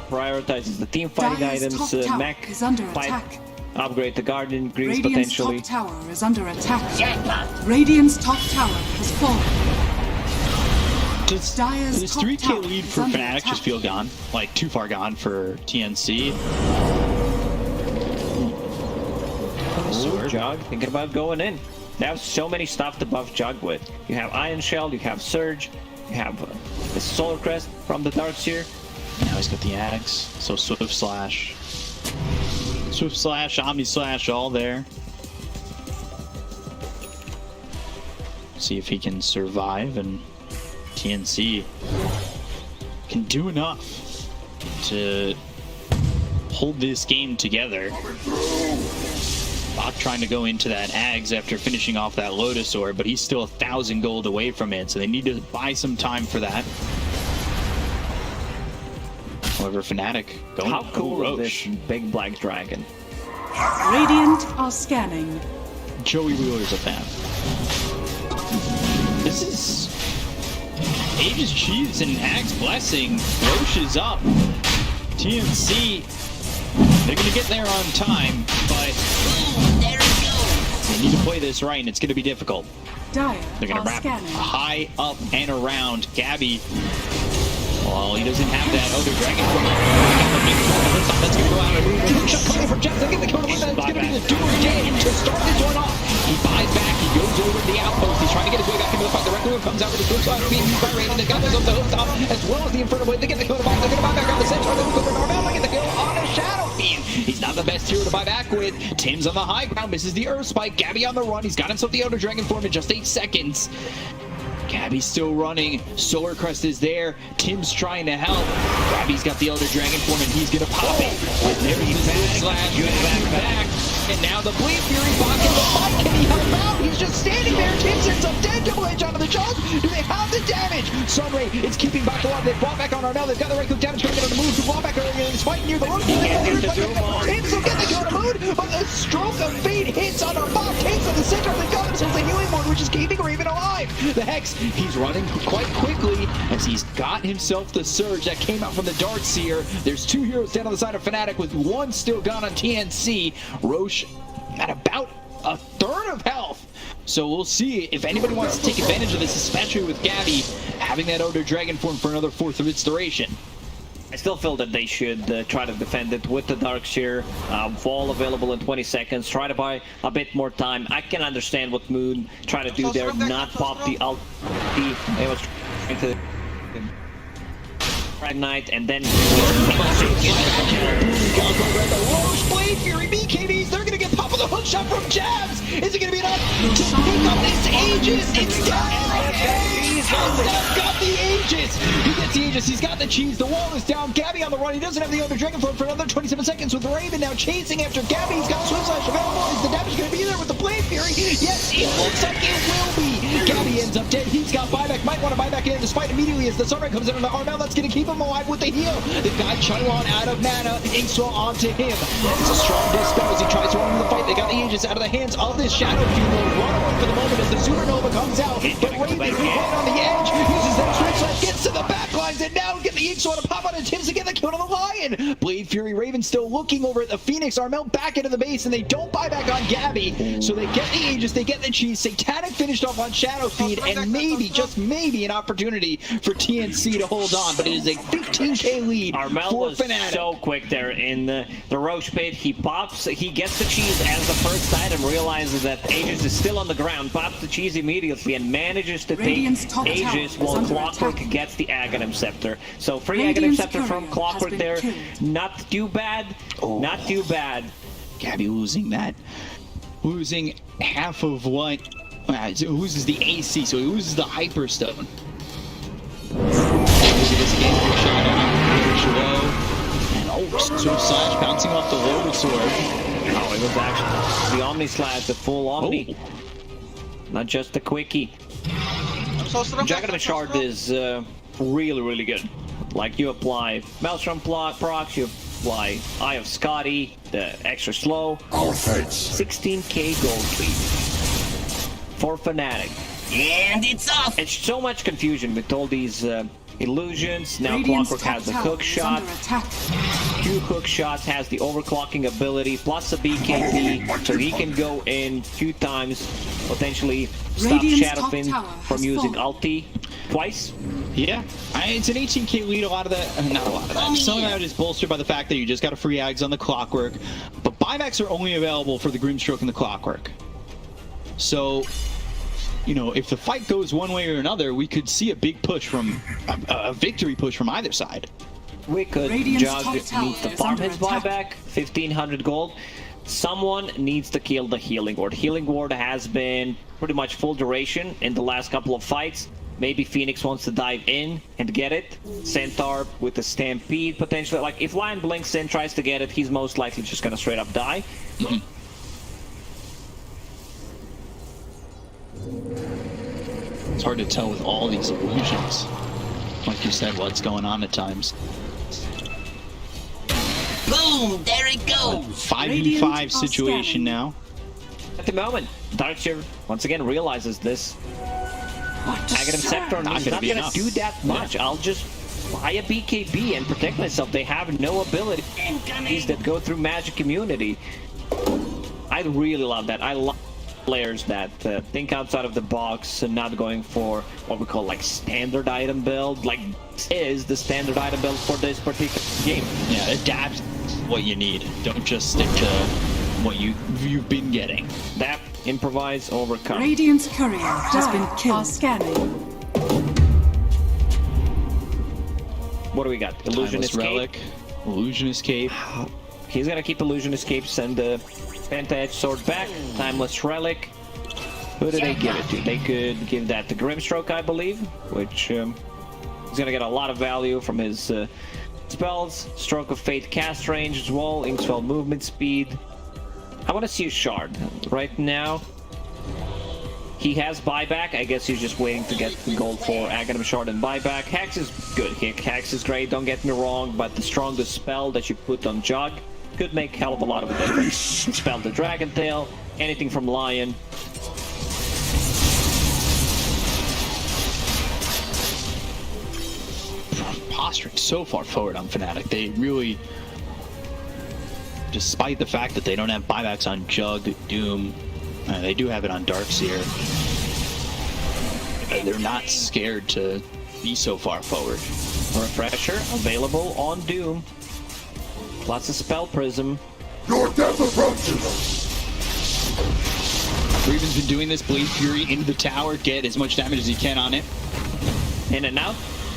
Prioritizes the team fighting Dire's items, top tower mech, is under pipe, attack. upgrade the Guardian Greaves Radiant's potentially. top tower is under attack. Radiant's top tower has fallen. Does Dire's this top 3k tower lead is for under FNATIC attack. just feel gone? Like, too far gone for TNC? Ooh, Jug, thinking about going in. They have so many stuff to buff Jug with. You have Iron Shell, you have Surge, you have the Solar Crest from the Darkseer. Now he's got the Axe, so Swift Slash. Swift Slash, Omni Slash, all there. See if he can survive, and TNC can do enough to hold this game together. Bach trying to go into that Ags after finishing off that Lotus Orb, but he's still 1,000 gold away from it, so they need to buy some time for that. However, FNATIC going How cool is Roche. this big black dragon? Radiant are scanning. Joey Wheeler's a fan. This is Aegis Cheese and Axe Blessing. Roche is up. TNC, they're going to get there on time, but they need to play this right, and it's going to be difficult. Dire They're going are to wrap scanning. high up and around. Gabby, well, he doesn't have that other dragon. That's going to go out. Coming for Jeff. They're going to go. It's going to be the Doer game to start this one off. not the best hero to buy back with. Tim's on the high ground, misses the Earth Spike. Gabby on the run. He's got himself the Outer Dragon form in just 8 seconds. Gabby's still running. Solar Crest is there. Tim's trying to help. Gabby's got the Elder Dragon form and he's gonna pop it. And there he's back. And now the Bleed Fury back in the fight. Can he help out? He's just standing there. Tim sends a dead double edge onto the jump. Do they have the damage? Sunray is keeping back the one. They've brought back on Armel. They've got the right click damage coming in on the move to block back earlier. He's fighting near the road. Tim's will get the kill on the mood, but the stroke of fate hits on Armel. Takes on the center of the gun themselves a healing board, which is keeping Raven alive. The Hex, he's running quite quickly as he's got himself the surge that came out from the Darkseer. There's 2 heroes down on the side of FNATIC with 1 still gone on TNC. Roche at about a third of health. So we'll see if anybody wants to take advantage of this, especially with Gabby having that Elder Dragon form for another 4th of its duration. I still feel that they should try to defend it with the Darkseer. Fall available in 20 seconds. Try to buy a bit more time. I can understand what Moon tried to do there. Not pop the ult. They was trying to Knight and then Roche Blade Fury BKBs. They're gonna get popped with a hook shot from Jabs. Is it gonna be enough to pick up this Aegis? It's down. He's got the Aegis. He gets the Aegis. He's got the cheese. The wall is down. Gabby on the run. He doesn't have the Elder Dragon form for another 27 seconds with Raven now chasing after Gabby. He's got Swim Slash available. Is the damage gonna be there with the Blade Fury? Yes, it looks like it will be. Gabby ends up dead. He's got buyback. Might want to buy back in despite immediately as the Sunray comes in on the Armel. That's gonna keep him alive with the heal. They've got Chylon out of mana. Inkswell onto him. It's a strong dispel as he tries to run into the fight. They got the Aegis out of the hands of this Shadow Fiend. They'll run away for the moment as the Supernova comes out. But Raven, right on the edge, uses that Switch Slash, gets to the back lines, and now get the Inkswell to pop out and Tim's to get the kill on the Lion. Blade Fury Raven still looking over at the Phoenix. Armel back into the base, and they don't buy back on Gabby. So they get the Aegis, they get the cheese. Satanic finished off on Shadow Fiend, and maybe, just maybe, an opportunity for TNC to hold on. But it is a 15k lead. Armel was FNATIC. so quick there in the Roche pit. He pops, he gets the cheese as the first item, realizes that Aegis is still on the ground, pops the cheese immediately, and manages to Radiant's take top Aegis tower is while under Clockwork attack. gets the Aghanim Scepter. So free Aghanim Radiant's Scepter from courier Clockwork has been there. killed. Not too bad. Not too bad. Gabby losing that. Losing half of what... He loses the AC, so he loses the Hyperstone. Look at this game. Shot on and Sword Slash bouncing off the Loaded Sword. Oh, it was actually the Omni Slash, the full Omni. Not just the Quickie. Juggernaut Shard is really, really good. Like, you apply Maelstrom procs, you apply Eye of Scotty, the extra slow. 16k gold lead for FNATIC. And it's off! It's so much confusion with all these illusions. Now Radiant's Clockwork top has the tower hook is shot. under attack. 2 hook shots, has the overclocking ability, plus a BKB, so he can go in 2 times, potentially stop Radiant's top Shadowfin tower from has using fallen. ulti twice. Yeah, it's an 18k lead. A lot of that, not a lot of that. Some of that is bolstered by the fact that you just got a free Ags on the Clockwork, but buybacks are only available for the Grimstroke and the Clockwork. So, you know, if the fight goes one way or another, we could see a big push from a victory push from either side. We could Radiant's Jug top tower needs to is farm under his attack. buyback, 1500 gold. Someone needs to kill the Healing Ward. Healing Ward has been pretty much full duration in the last couple of fights. Maybe Phoenix wants to dive in and get it. Centaur with the Stampede potentially. Like, if Lion blinks in, tries to get it, he's most likely just gonna straight up die. It's hard to tell with all these illusions. Like you said, what's going on at times. Boom! There it goes! 5v5 Radiant situation now. At the moment, Darkseer once again realizes this. Aghanim Scepter Not is gonna not be gonna enough. do that much. I'll just buy a BKB and protect myself. They have no abilities that go through magic immunity. I really love that. I love players that think outside of the box and not going for what we call like standard item build. Like, this is the standard item build for this particular game. Yeah, adapt what you need. Don't just stick to what you've been getting. That improvise, overcome. Radiant's courier has been killed. Scanning. What do we got? Illusion Timeless Escape. Relic, Illusion Escape. He's gonna keep Illusion Escapes and the Penta-Edge Sword back. Timeless Relic. Who do they give it to? They could give that to Grimstroke, I believe, which he's gonna get a lot of value from his spells. Stroke of Fate cast range as well, Inkswell movement speed. I want to see a shard. Right now, he has buyback. I guess he's just waiting to get the gold for Aghanim Shard and buyback. Hex is good. Hex is great, don't get me wrong, but the strongest spell that you put on Jug could make hell of a lot of a difference. Spell the Dragon Tail, anything from Lion. Posturing so far forward on FNATIC. They really, despite the fact that they don't have buybacks on Jug, Doom, they do have it on Darkseer. They're not scared to be so far forward. Refresher available on Doom. Plus a Spell Prism. Your death approaches! Raven's been doing this. Blade Fury into the tower, get as much damage as he can on it. In and out.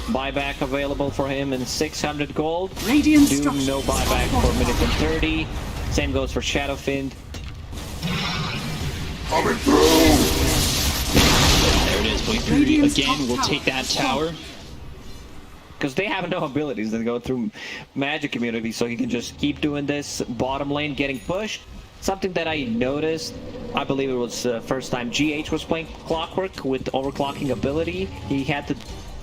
Buyback available for him in 600 gold. Radiant Doom, structure. no buyback for a minute and 30. Same goes for Shadowfiend. Coming through! There it is. Blade Fury Radiant's again top will tower. take that tower. Because they have no abilities that go through magic immunity, so he can just keep doing this bottom lane, getting pushed. Something that I noticed, I believe it was first time GH was playing Clockwork with overclocking ability. He had to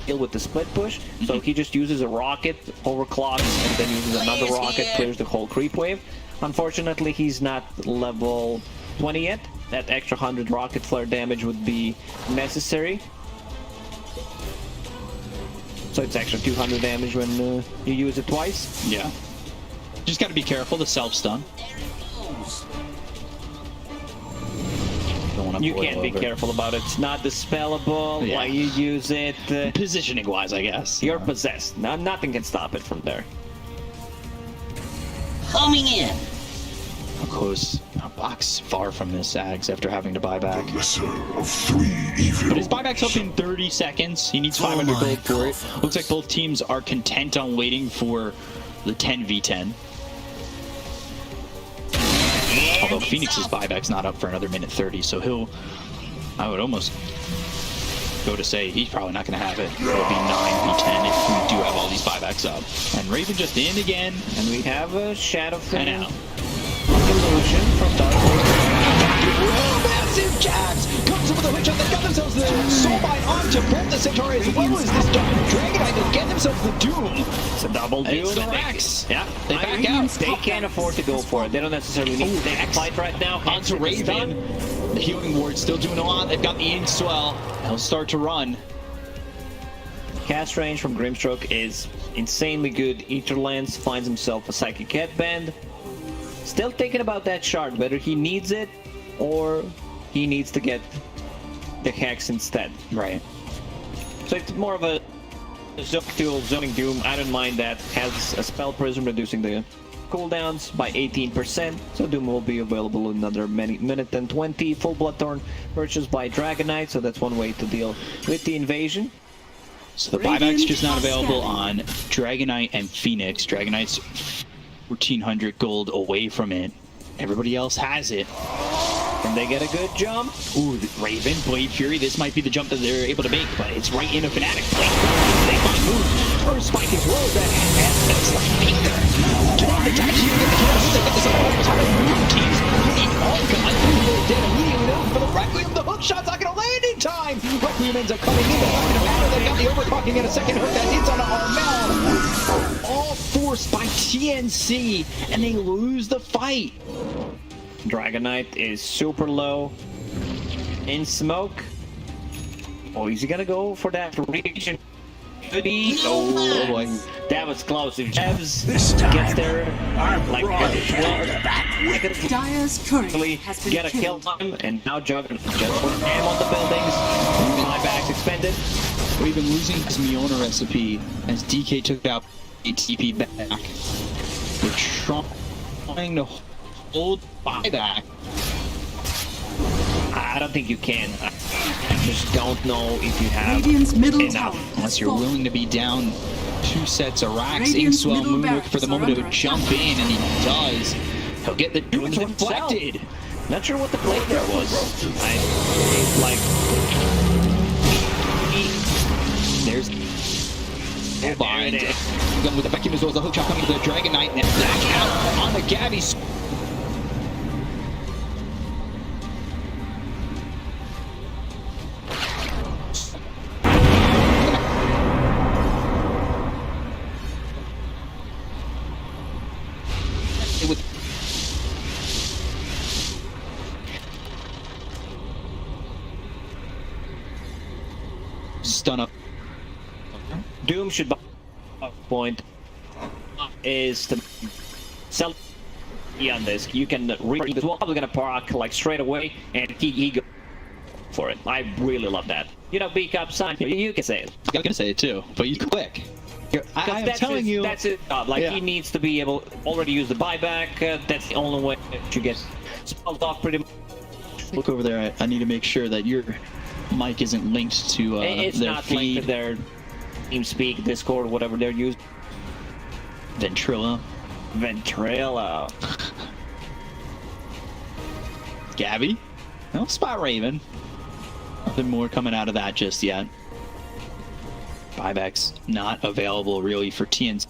deal with the split push, so he just uses a rocket, overclocks, and then uses another rocket, clears the whole creep wave. Unfortunately, he's not level 20 yet. That extra 100 rocket flare damage would be necessary. So it's extra 200 damage when you use it twice. Yeah. Just got to be careful. The self-stun. You can't be careful about it. It's not dispellable. Yeah. Why you use it? Positioning-wise, I guess. You're possessed. Now, nothing can stop it from there. Coming in. How close? Box far from this Ags after having to buy back. Lesser of three evils. But his buyback's up in 30 seconds. He needs 500 gold for it. Looks like both teams are content on waiting for the 10v10. Although Phoenix's buyback's not up for another minute 30, so he'll... I would almost go to say he's probably not going to have it. It'll be 9v10 if we do have all these buybacks up. And Raven just in again. And we have a Shadowfiend. And out. Illusion from Dark. Massive jabs! Comes in with a hook shot. They got themselves the Soulbind onto both the Centauri as well as this Dragonite. They'll get themselves the Doom. It's a double Doom. It's the Rex. Yeah. They back out. They can't afford to go for it. They don't necessarily need to fight right now. Onto Raven. The healing ward's still doing a lot. They've got the ink swell. They'll start to run. Cast range from Grimstroke is insanely good. Etherlands finds himself a Psychic Headband. Still thinking about that shard, whether he needs it or he needs to get the Hex instead. Right. So it's more of a dual zoning Doom. I don't mind that. Has a Spell Prism reducing the cooldowns by 18%. So Doom will be available in another minute and 20. Full Bloodthorn purchased by Dragonite, so that's one way to deal with the invasion. So the buyback's just not available on Dragonite and Phoenix. Dragonite's 1,400 gold away from it. Everybody else has it. And they get a good jump. Ooh, Raven, Blade Fury, this might be the jump that they're able to make, but it's right into FNATIC. Blade Fury, they might move. First spike is rolled back, and it's like Peter. Get on the attack here, get the kills. They get this all the time. Moving teams, all got dead immediately known for the Requiem. The hook shot's not going to land in time. Requiem ends up coming in. They're not going to matter. They got the overclocking and a second hook that hits on Armel. All forced by TNC, and they lose the fight. Dragonite is super low in smoke. Oh, is he gonna go for that region? Oh boy, that was close. If Jebs gets there, like Dire's courier has been get a kill killed. on him, and now Juggernaut just put him on the buildings. Buybacks expended. We've been losing this Miona recipe as DK took out ATP back. They're trying to hold buyback. I don't think you can. I just don't know if you have Radiant's middle enough. tower Unless you're willing to be down 2 sets of racks. Radiant's Inkswell middle Moon looking barracks for the are moment to under jump attack. in, and he does. He'll get the Doom's himself. reflected. Not sure what the play there was. There's bind. Going with the vacuum as well as the hook shot coming to the Dragon Knight, and then back out on the Gabby. Stun up. Doom should buy point is to sell on this. You can read as well. Probably gonna park like straight away, and he go for it. I really love that. You know, B cup sign. You can say it. I'm gonna say it too, but you quick. I am telling you, that's it. Like Yeah. he needs to be able already use the buyback. That's the only way to get spelled off pretty much. look over there. I need to make sure that your mic isn't linked to It's their not feed. linked to their TeamSpeak, Discord, whatever they're using. Ventrilo. Gabby. No, Spot Raven. Nothing more coming out of that just yet. Buybacks not available really for TNC.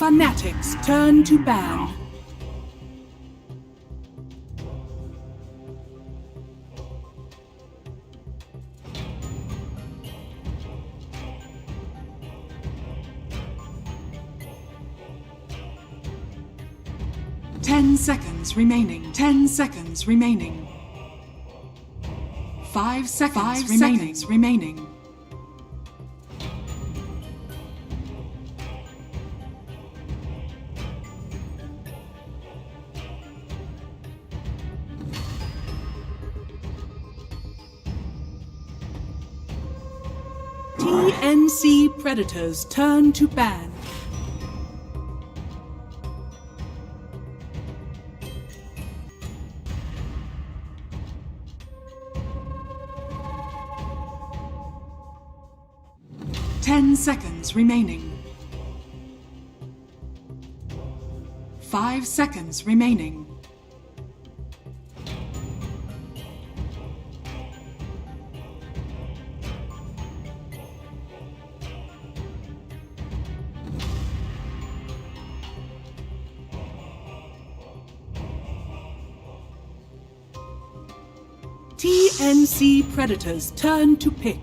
FNATIC's turn to ban. Ten seconds remaining. 10 seconds remaining. 5 seconds remaining. TNC Predators turn to ban. Ten seconds remaining. 5 seconds remaining. TNC Predators turn to pick.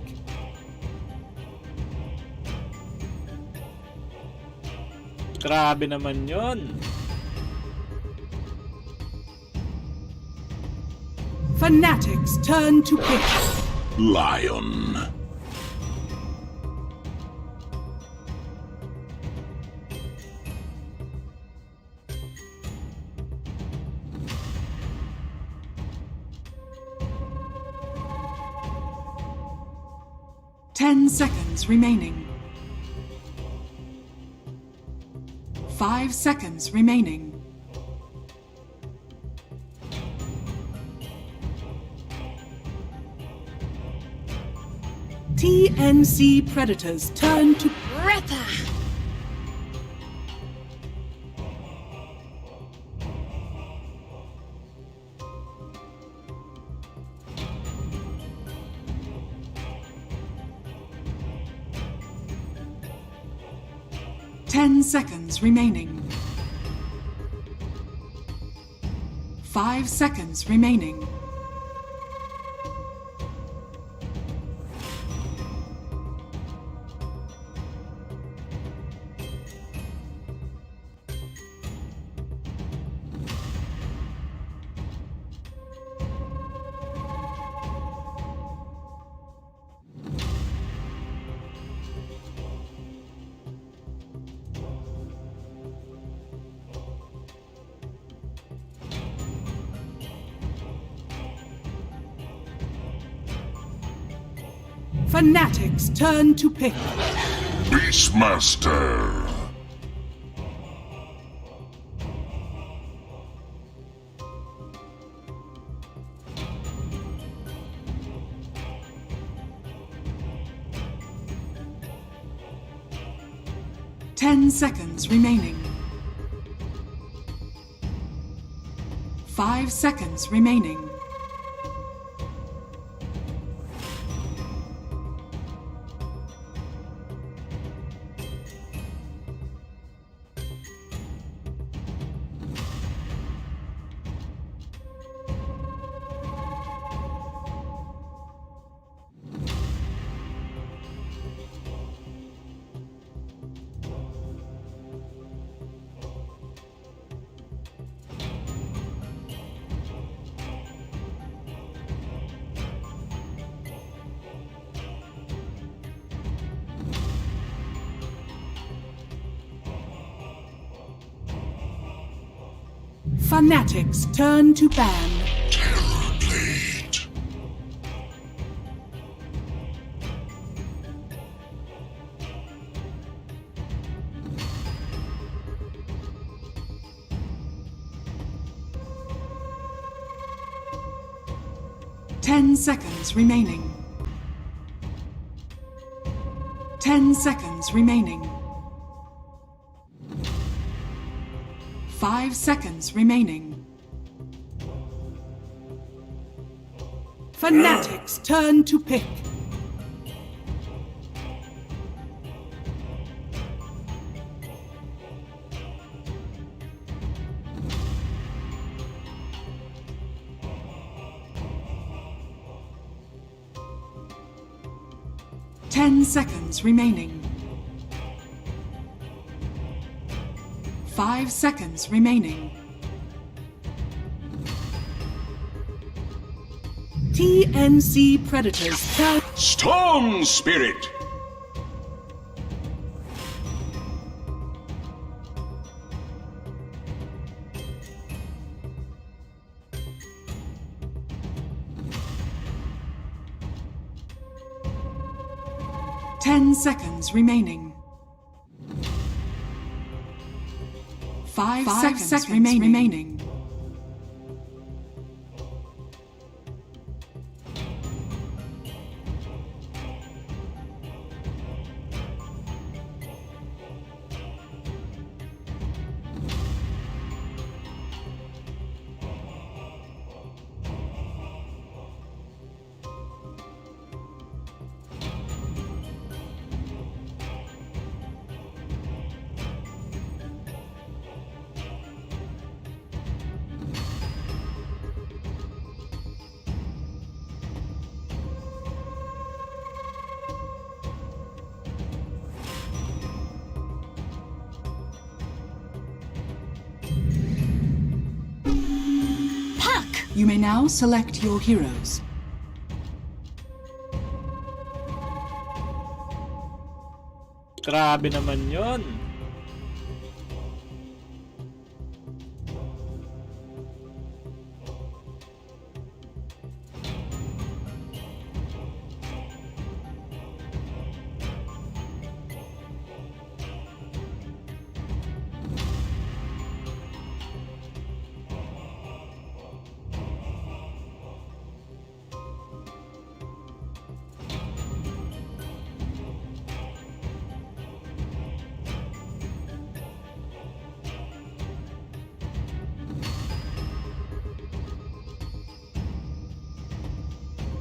Grabe naman yun. FNATIC's turn to pick. Lion. Ten seconds remaining. 5 seconds remaining. TNC Predators turn to Breatha. Ten seconds remaining. 5 seconds remaining. FNATIC's turn to pick. Beastmaster. Ten seconds remaining. 5 seconds remaining. FNATIC's turn to ban. Terrorblade. Ten seconds remaining. 10 seconds remaining. 5 seconds remaining. FNATIC's turn to pick. 10 seconds remaining. 5 seconds remaining. TNC Predators. Storm Spirit! Ten seconds remaining. 5 seconds remaining. You may now select your heroes. Grabe naman yun.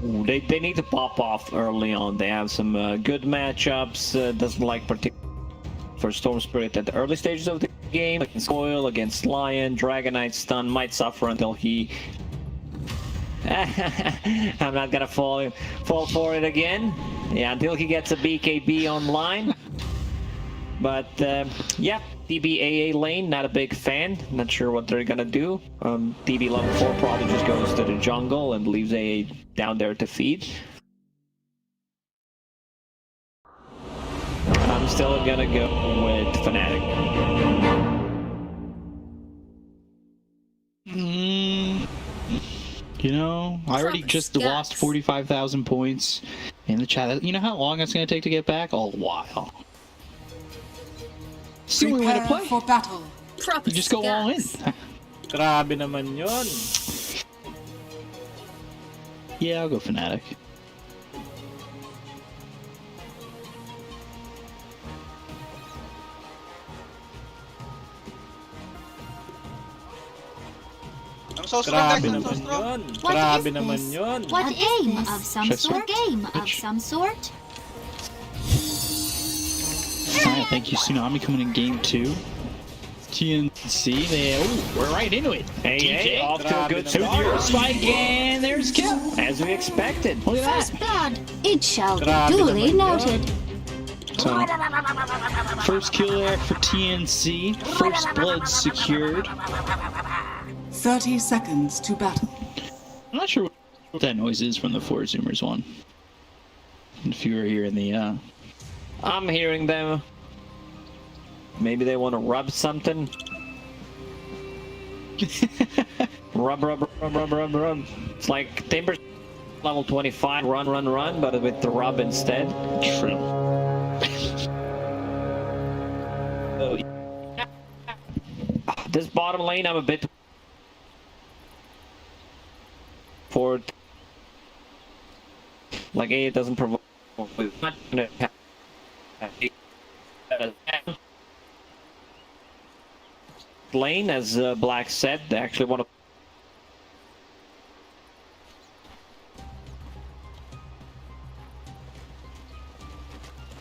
Ooh, they need to pop off early on. They have some good matchups. Doesn't like particular for Storm Spirit at the early stages of the game. Against Coil, against Lion, Dragonite stun might suffer until he. I'm not gonna fall for it again. Yeah, until he gets a BKB online. But yeah, DBAA lane, not a big fan. Not sure what they're gonna do. DB level 4 probably just goes to the jungle and leaves AA down there to feed. I'm still gonna go with FNATIC. You know, I already just lost 45,000 points in the chat. You know how long it's gonna take to get back? A while. It's the only way to Prepare play. for battle. You just go all in. Grabe naman yun. Yeah, I'll go FNATIC. Grabe naman yun. Grabe naman yun. What game of some sort? Game of some sort? Alright, thank you, Tsunami, coming in game 2. TNC, we're right into it. Hey, off to a good start. Spike, and there's kill. As we expected. Look at that. First blood. It shall be duly noted. So, first kill there for TNC. First blood secured. 30 seconds to battle. I'm not sure what that noise is from the 4 Zoomers one. If you were here in the, I'm hearing them. Maybe they want to rub something. Rub. It's like Timber level 25, run, but with the rub instead. True. This bottom lane, I'm a bit forward. Like it doesn't provoke. Lane, as Black said, they actually want to.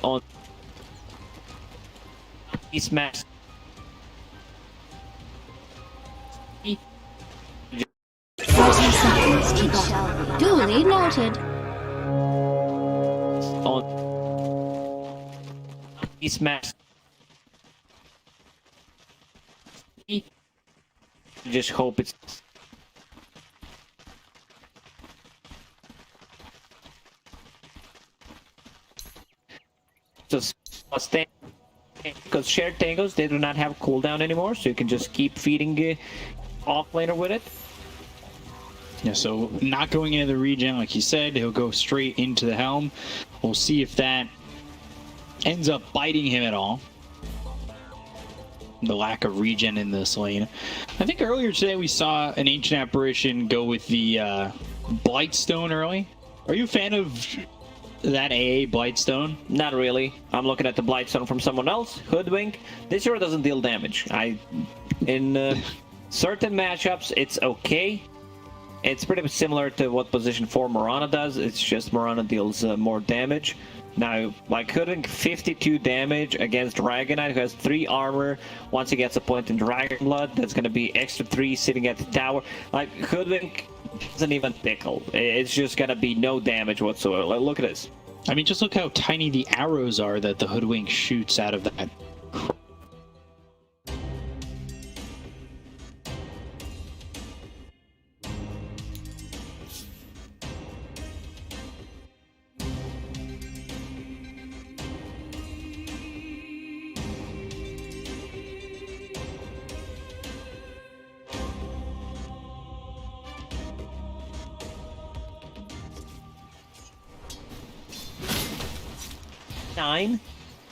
On East Max. Duly noted. On smash. Just hope it's. Just stay. Because shared tangos, they do not have cooldown anymore, so you can just keep feeding offlaner with it. Yeah, so not going into the regen, like you said, he'll go straight into the helm. We'll see if that ends up biting him at all. The lack of regen in this lane. I think earlier today we saw an Ancient Apparition go with the Blightstone early. Are you a fan of that AA Blightstone? Not really. I'm looking at the Blightstone from someone else. Hoodwink. This hero doesn't deal damage. In certain matchups, it's okay. It's pretty similar to what position 4 Mirana does. It's just Mirana deals more damage. Now, like Hoodwink, 52 damage against Dragonite, who has 3 armor. Once he gets a point in Dragon Blood, that's going to be extra 3 sitting at the tower. Like, Hoodwink doesn't even tickle. It's just going to be no damage whatsoever. Like, look at this. I mean, just look how tiny the arrows are that the Hoodwink shoots out of that.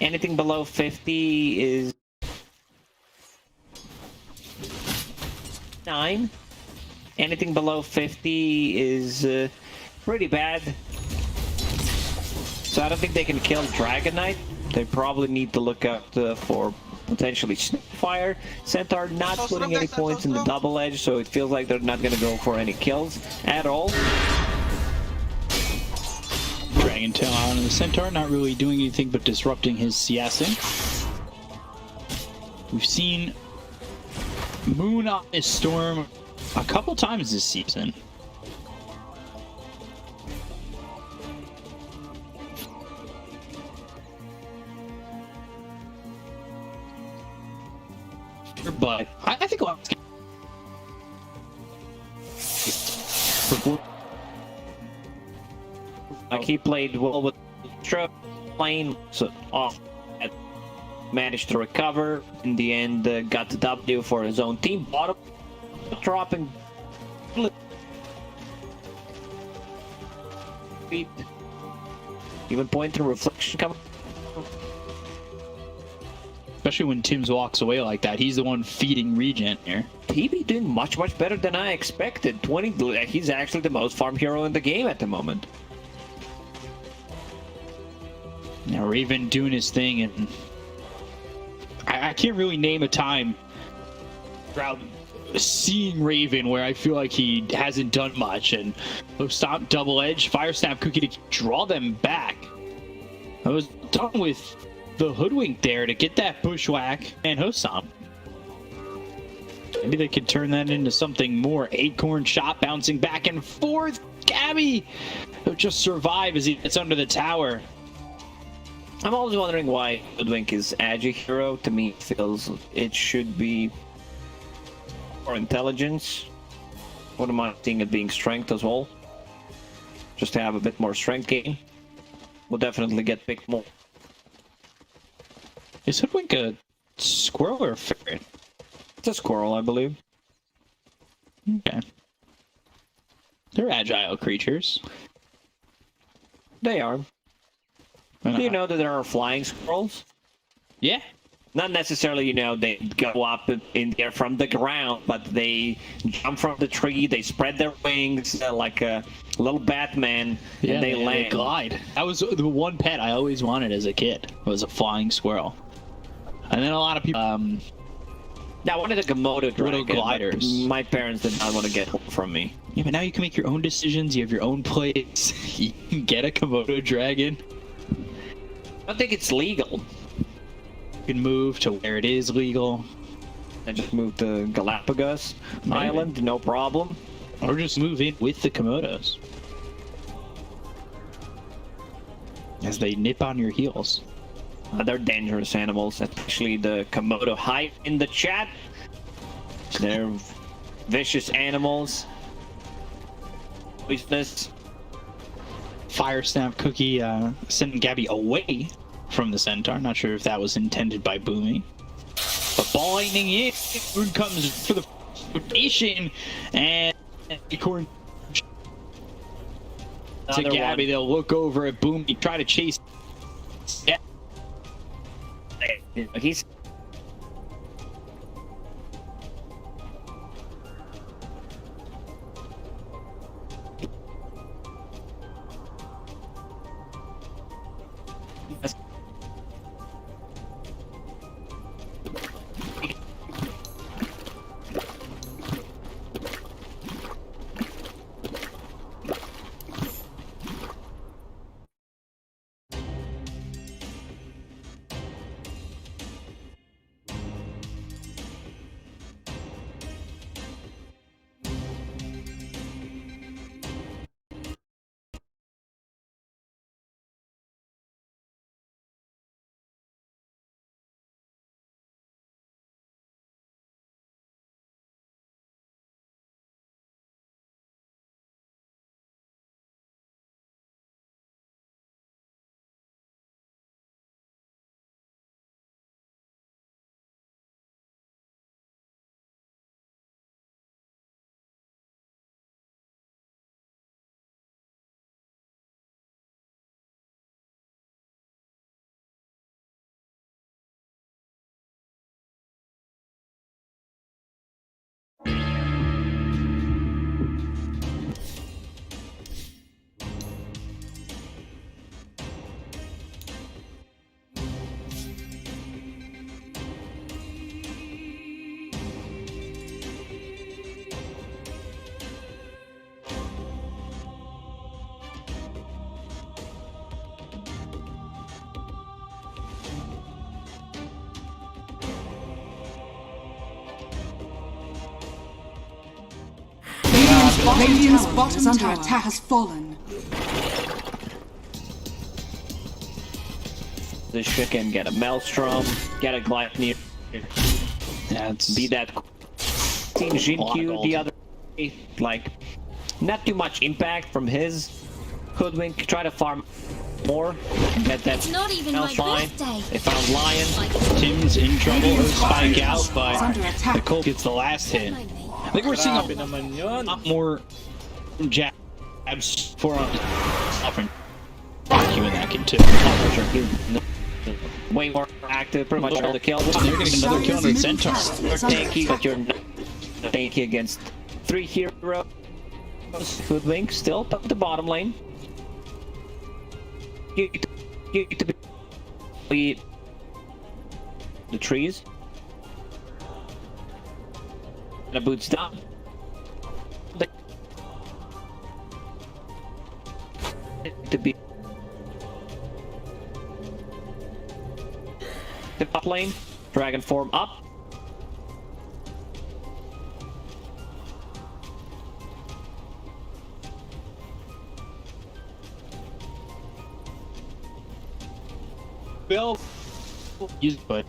Anything below 50 is 9. Anything below 50 is pretty bad. So I don't think they can kill Dragonite. They probably need to look out for potentially Fire. Centaur not putting any points in the double edge, so it feels like they're not going to go for any kills at all. Dragon Tail out on the Centaur, not really doing anything but disrupting his CSing. We've seen Moon on his Storm a couple times this season. But I think last game. Like he played well with Stroke playing so off, managed to recover in the end. Got the W for his own team. Bottom dropping. Even pointing reflection coming. Especially when Tim's walks away like that. He's the one feeding regen here. TB doing much better than I expected. 20. He's actually the most farm hero in the game at the moment. Now Raven doing his thing, and I can't really name a time throughout seeing Raven where I feel like he hasn't done much. And stop double edge, Fire Snap Cookie to draw them back. I was done with the Hoodwink there to get that Bushwhack and Hossam. Maybe they could turn that into something more. Acorn shot bouncing back and forth. Gabby will just survive as he gets under the tower. I'm always wondering why Hoodwink is Agi hero. To me, it feels it should be more intelligence. Wouldn't mind seeing it being strength as well. Just to have a bit more strength gain. We'll definitely get picked more. Is Hoodwink a squirrel or a ferret? It's a squirrel, I believe. Okay. They're agile creatures. They are. Do you know that there are flying squirrels? Yeah. Not necessarily, you know, they go up in there from the ground, but they jump from the tree, they spread their wings like a little Batman, and they land. They glide. That was the one pet I always wanted as a kid, was a flying squirrel. And then a lot of people... I wanted a Komodo dragon, little gliders. My parents did not want to get help from me. Yeah, but now you can make your own decisions, you have your own plays. You can get a Komodo dragon. I don't think it's legal. You can move to where it is legal. I just moved to Galapagos Island, no problem. Or just move in with the Komodos. As they nip on your heels. They're dangerous animals, especially the Komodo high in the chat. They're vicious animals. Poisonous. Fire Snap Cookie sending Gabby away from the Centaur. Not sure if that was intended by Boomy. But blinding it, Moon comes for the rotation, and Acorn to Gabby. They'll look over at Boomy, try to chase. Yeah. He's Radiant's bottom under attack has fallen. this shit can get a Maelstrom, get a Gleipnir. Be that Team Jinkyu the other day. Like, not too much impact from his Hoodwink. Try to farm more. Get that Not even my line. birthday. They found Lion. Tim's in trouble. Spike out, but the Colt gets the last hit. I think we're seeing Grabe naman yun. a lot more jabs for offering Q in that kid too. Way more active, pretty much all the kills. They're getting another kill on the Centaur. You're tanky, but you're not tanky against 3 heroes. Hoodwink still up the bottom lane. You need to be the trees. The boots down. To be the top lane. Dragon form up. Bill, but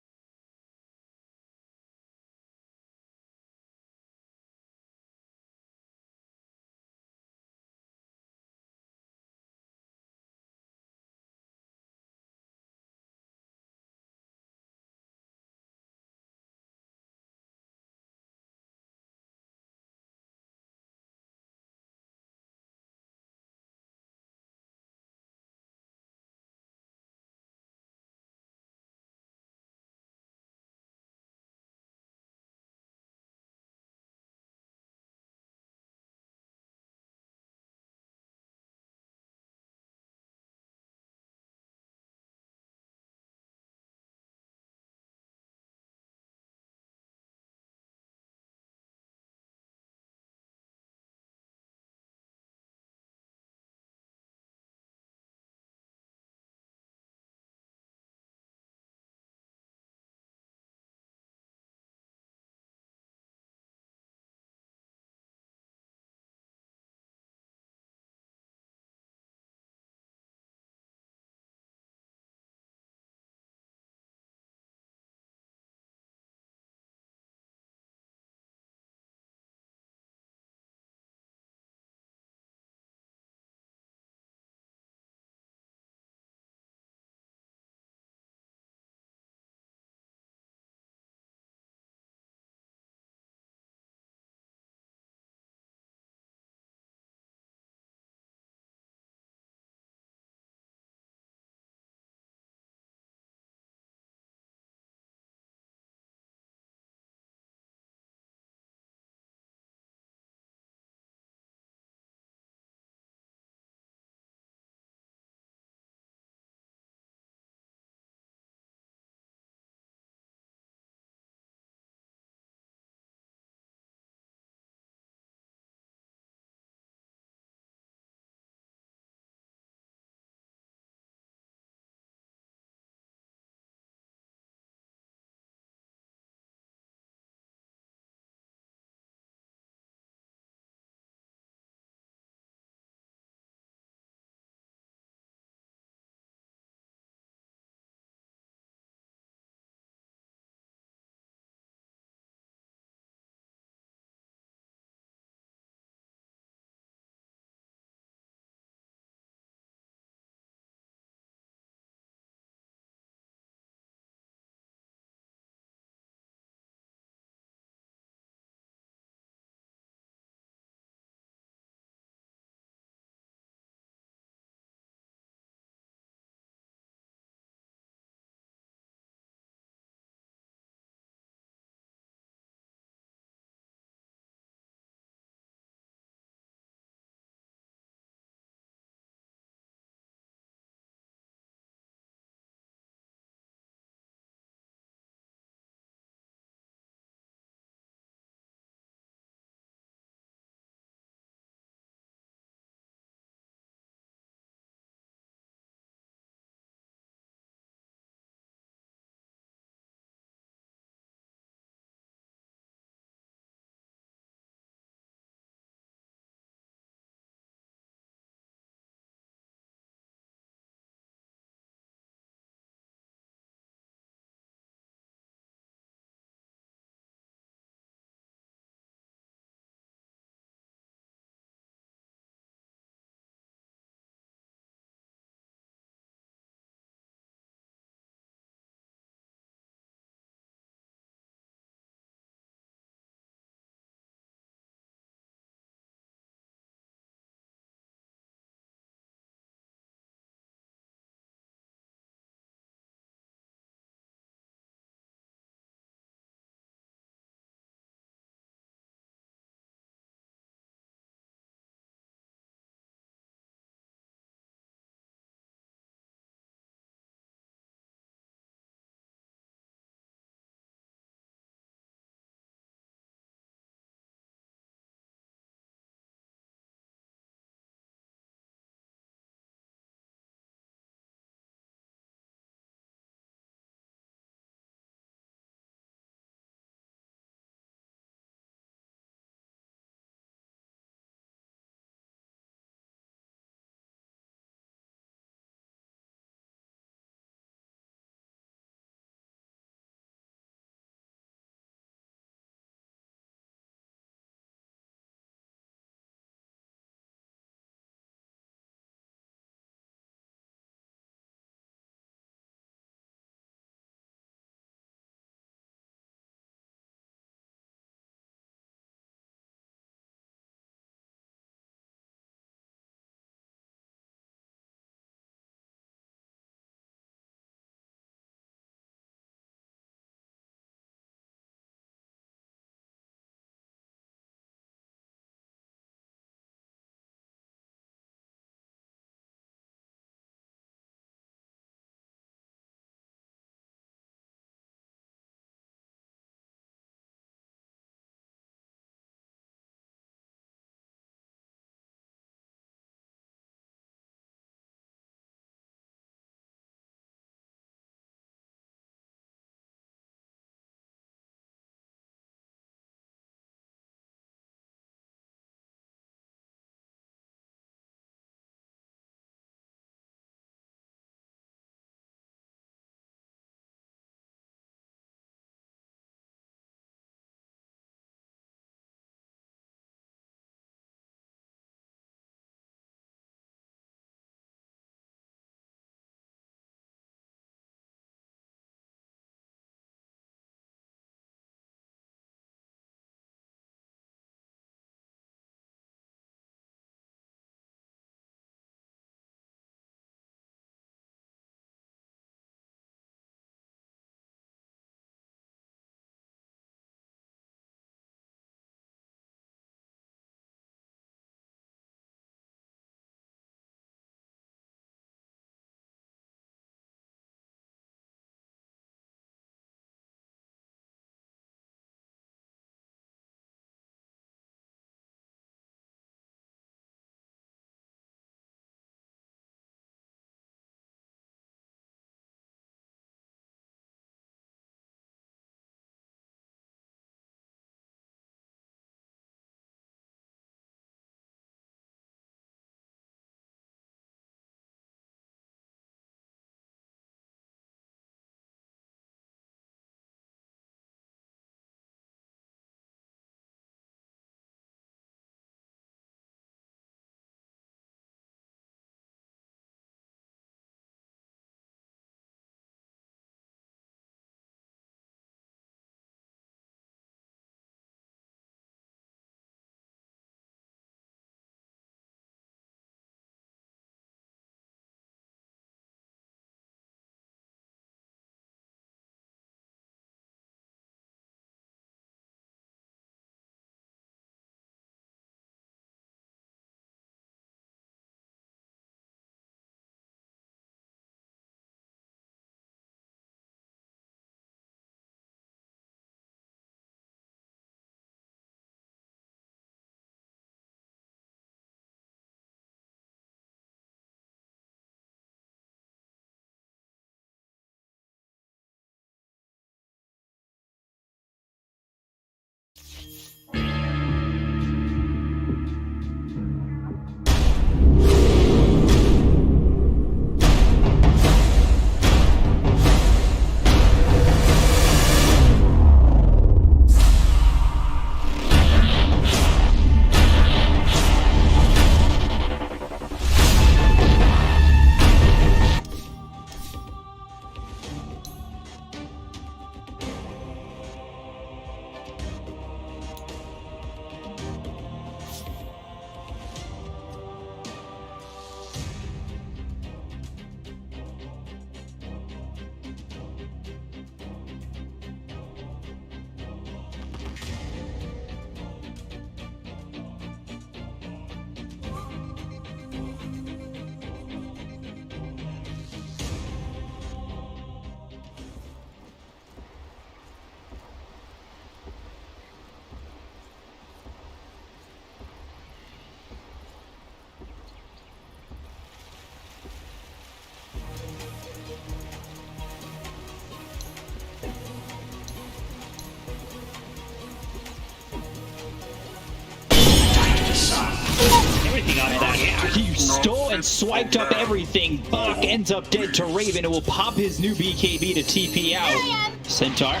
up that. He stole and swiped up everything. Bach ends up dead to Raven. It will pop his new BKB to TP out. Centaur,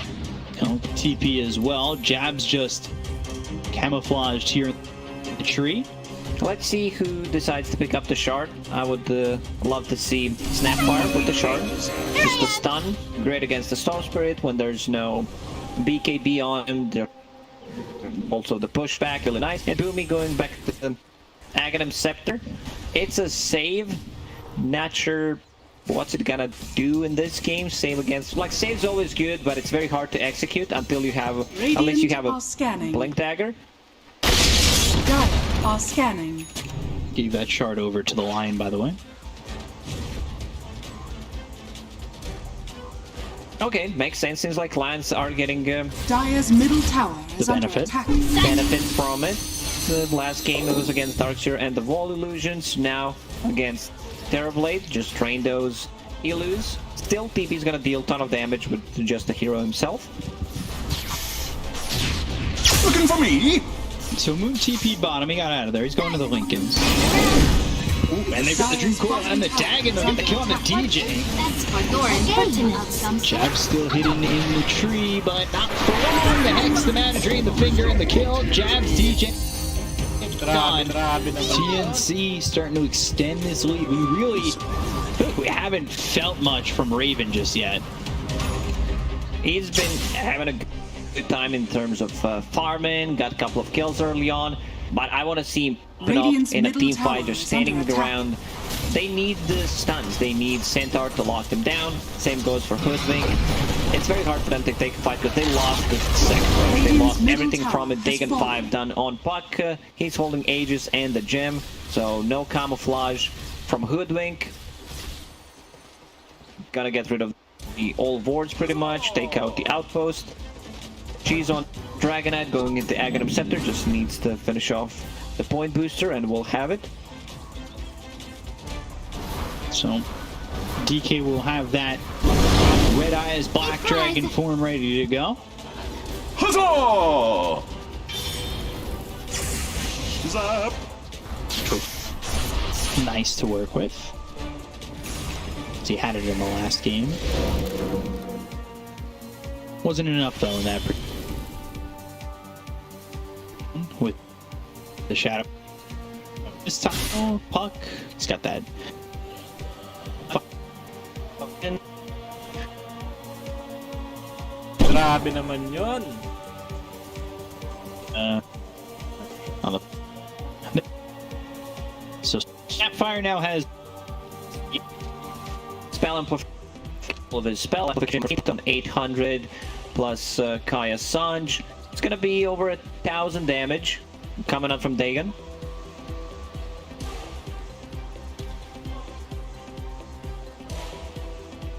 TP as well. Jab's just camouflaged here in the tree. Let's see who decides to pick up the shard. I would love to see Snapfire with the shard. Just the stun. Great against the Storm Spirit when there's no BKB on him. Also the pushback, really nice. And Boomy going back to the Aghanim Scepter. It's a save. Not sure what's it gonna do in this game. Save against... Like, save's always good, but it's very hard to execute until you have... unless you have a Blink Dagger. Are scanning. Give that shard over to the line, by the way. Okay, makes sense. Seems like Lions are getting Dire's middle tower is the under benefit. attack. benefit from it. The last game it was against Darkseer and the Wall Illusions. Now against Terrorblade, just train those Illus. Still, TP's gonna deal a ton of damage with just the hero himself. Looking for me? So Moon TP bottom, he got out of there. He's going to the Lincolns. Ooh, and they've got the Dream Core and the Dagon. They'll get the kill on the DJ. That's for of some sort. Jab still hidden in the tree, but not for long. The Hex, the Mana Drain, the Finger, and the kill. Jab's DJ. Gone. TNC starting to extend this lead. We haven't felt much from Raven just yet. He's been having a good time in terms of farming, got a couple of kills early on, but I want to see him put up in a team fight, just standing around. They need the stuns, they need Centaur to lock them down. Same goes for Hoodwink. It's very hard for them to take a fight because they lost the second round. They lost everything from it. Dagon 5 done on Puck. He's holding Aegis and the gem, so no camouflage from Hoodwink. Gotta get rid of the old wards pretty much, take out the outpost. She's on Dragonite going into Aghanim Scepter, just needs to finish off the point booster and we'll have it. So DK will have that Red Eyes Black Dragon form ready to go. Huzzah! Zap! Nice to work with. He had it in the last game. Wasn't enough though in that with the shadow. This time, oh, Puck. He's got that. Grabe naman yun. On the... So Snapfire now has Spell amplification of his spell amplification on 800 plus Kaya Sanj. It's gonna be over 1,000 damage coming up from Dagon.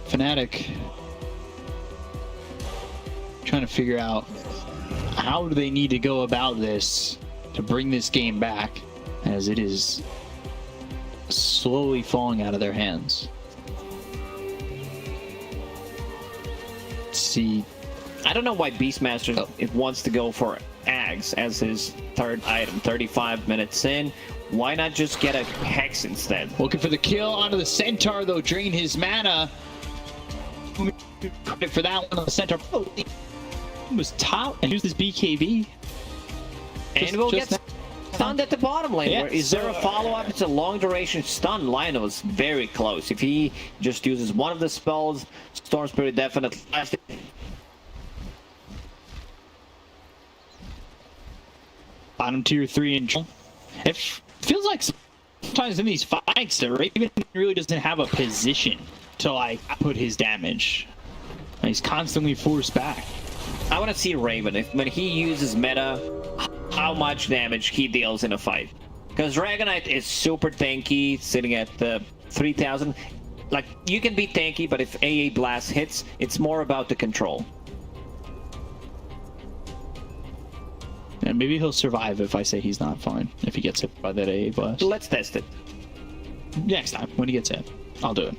FNATIC trying to figure out how do they need to go about this to bring this game back, as it is slowly falling out of their hands. Let's see. I don't know why Beastmaster it wants to go for Ags as his third item. 35 minutes in. Why not just get a Hex instead? Looking for the kill onto the Centaur, though. Drain his mana. Credit for that one on the Centaur. Oh, he was top and here's this BKB. And we'll get stunned at the bottom lane. Yeah, Is there a follow-up? It's a long duration stun. Lionel is very close. If he just uses one of the spells, Storm Spirit definitely left it. Bottom tier 3 and it feels like sometimes in these fights the Raven really doesn't have a position to like put his damage. He's constantly forced back. I want to see Raven when he uses meta, how much damage he deals in a fight. Because Dragonite is super tanky, sitting at 3,000. Like, you can be tanky, but if AA Blast hits, it's more about the control. And maybe he'll survive if I say he's not fine, if he gets hit by that AA Blast. Let's test it. Next time, when he gets hit, I'll do it.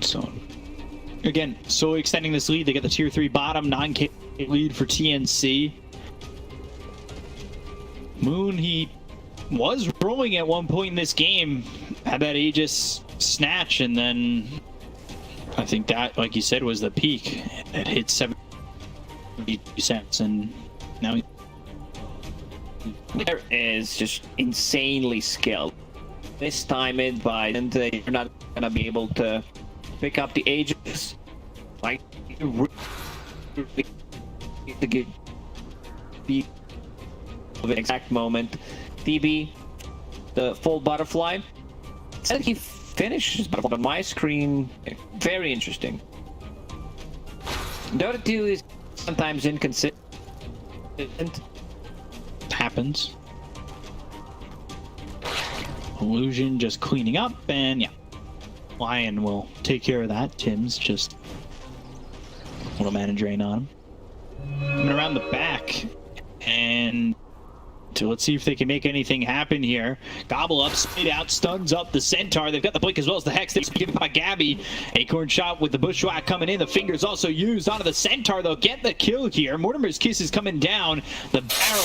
So, again, so extending this lead, they get the tier 3 bottom, 9k lead for TNC. Moon, he was rolling at one point in this game, had that Aegis snatch, and then I think that, like you said, was the peak. It hit 70 cents, and now he... There is just insanely skilled. Mistime it by, and you're not gonna be able to pick up the Aegis. Like, the good beat of an exact moment. DB, the full butterfly. Said he finishes, but on my screen, very interesting. Dota 2 is sometimes inconsistent. Happens. Illusion just cleaning up, and yeah. Lion will take care of that. Tim's just a little mana drain on him. Coming around the back, and so let's see if they can make anything happen here. Gobble up, spit out, stuns up the Centaur. They've got the blink as well as the Hex. They're given by Gabby. Acorn shot with the Bushwhack coming in. The Fingers also used onto the Centaur. They'll get the kill here. Mortimer's Kiss is coming down. The barrel...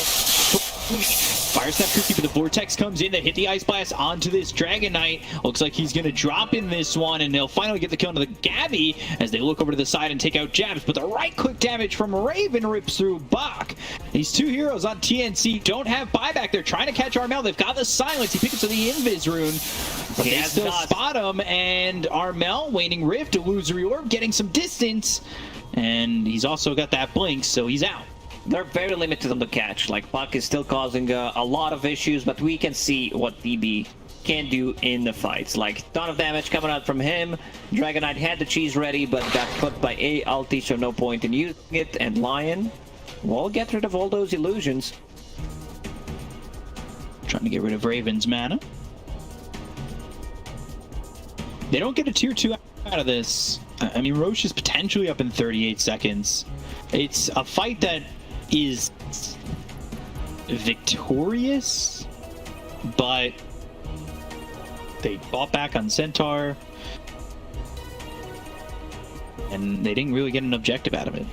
Fire Snap Cookie, but the Vortex comes in. They hit the Ice Blast onto this Dragon Knight. Looks like he's going to drop in this one, and they'll finally get the kill onto the Gabby as they look over to the side and take out Jabs. But the right-click damage from Raven rips through Bach. These two heroes on TNC don't have buyback. They're trying to catch Armel. They've got the Silence. He picks up the Invis rune, but they still spot him. And Armel, Waning Rift, Illusory Orb, getting some distance. And he's also got that blink, so he's out. They're very limited on the catch. Like, Puck is still causing a lot of issues, but we can see what DB can do in the fights. Like, ton of damage coming out from him. Dragon Knight had the cheese ready, but got caught by A ulti, so no point in using it. And Lion will get rid of all those illusions. Trying to get rid of Raven's mana. They don't get a tier 2 out of this. I mean, Roche is potentially up in 38 seconds. It's a fight that is victorious, but they bought back on Centaur, and they didn't really get an objective out of it.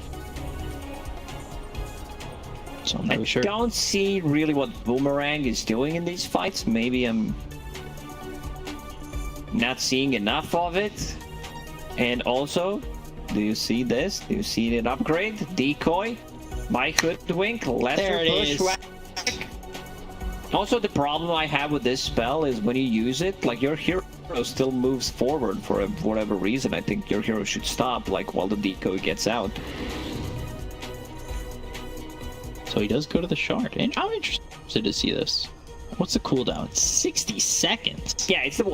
So I'm not really sure. I don't see really what Boomerang is doing in these fights. Maybe I'm not seeing enough of it. And also, do you see this? Do you see an upgrade? Decoy, by Hoodwink, lesser Bushwhack. Also, the problem I have with this spell is when you use it, like, your hero still moves forward for whatever reason. I think your hero should stop, like, while the decoy gets out. So he does go to the shard, and I'm interested to see this. What's the cooldown? 60 seconds. Yeah, it's the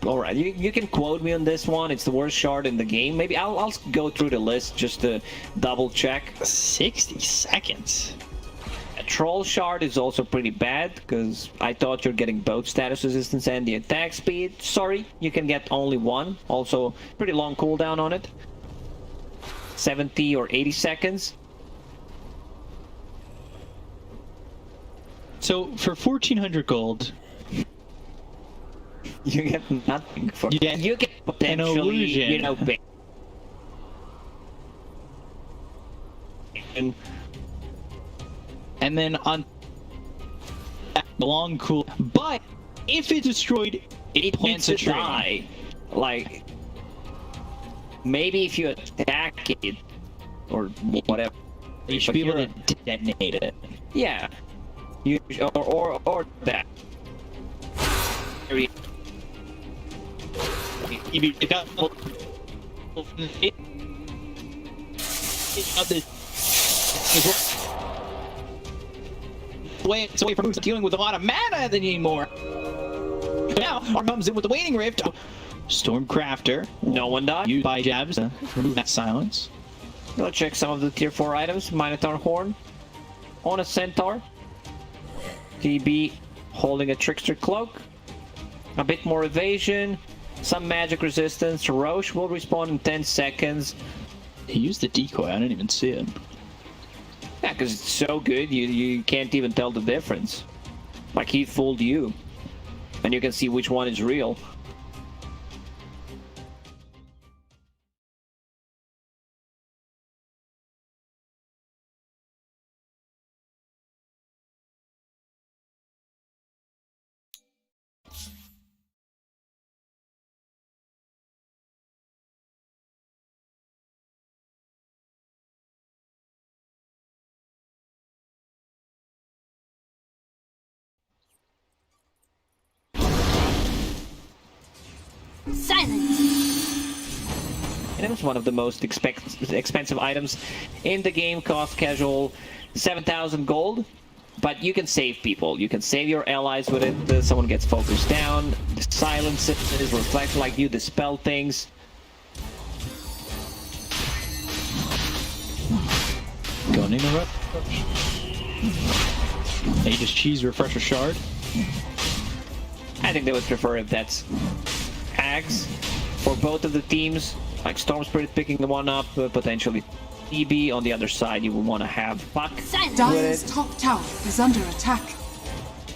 all right. You can quote me on this one. It's the worst shard in the game. Maybe I'll go through the list just to double check. 60 seconds. A troll shard is also pretty bad because I thought you're getting both status resistance and the attack speed. Sorry, you can get only one. Also, pretty long cooldown on it. 70 or 80 seconds. So for 1,400 gold, you get nothing for you get potentially, an illusion. You know, and then on long cool. But if it's destroyed, it plants a tree. Die. Like, maybe if you attack it or whatever, you should be able to detonate it. Yeah. You, or that. You got it's away from dealing with a lot of mana anymore. Now, Arm comes in with the Waning Rift. Stormcrafter. No one died. Used by Jabs to remove that silence. Go check some of the tier 4 items. Minotaur Horn. On a Centaur. DB holding a Trickster Cloak. A bit more evasion. Some magic resistance. Roche will respawn in 10 seconds. He used the decoy. I didn't even see it. Yeah, because it's so good, you can't even tell the difference. Like, he fooled you. And you can see which one is real. Silence. And it was one of the most expensive items in the game. Cost casual 7,000 gold. But you can save people. You can save your allies with it. Someone gets focused down. Silence it. Reflect like you. Dispel things. Going in a rush. They just cheese refresher shard. I think they would prefer if that's Ags for both of the teams. Like Storm Spirit picking the one up, potentially EB on the other side. You would want to have Puck. Dire's top tower is under attack.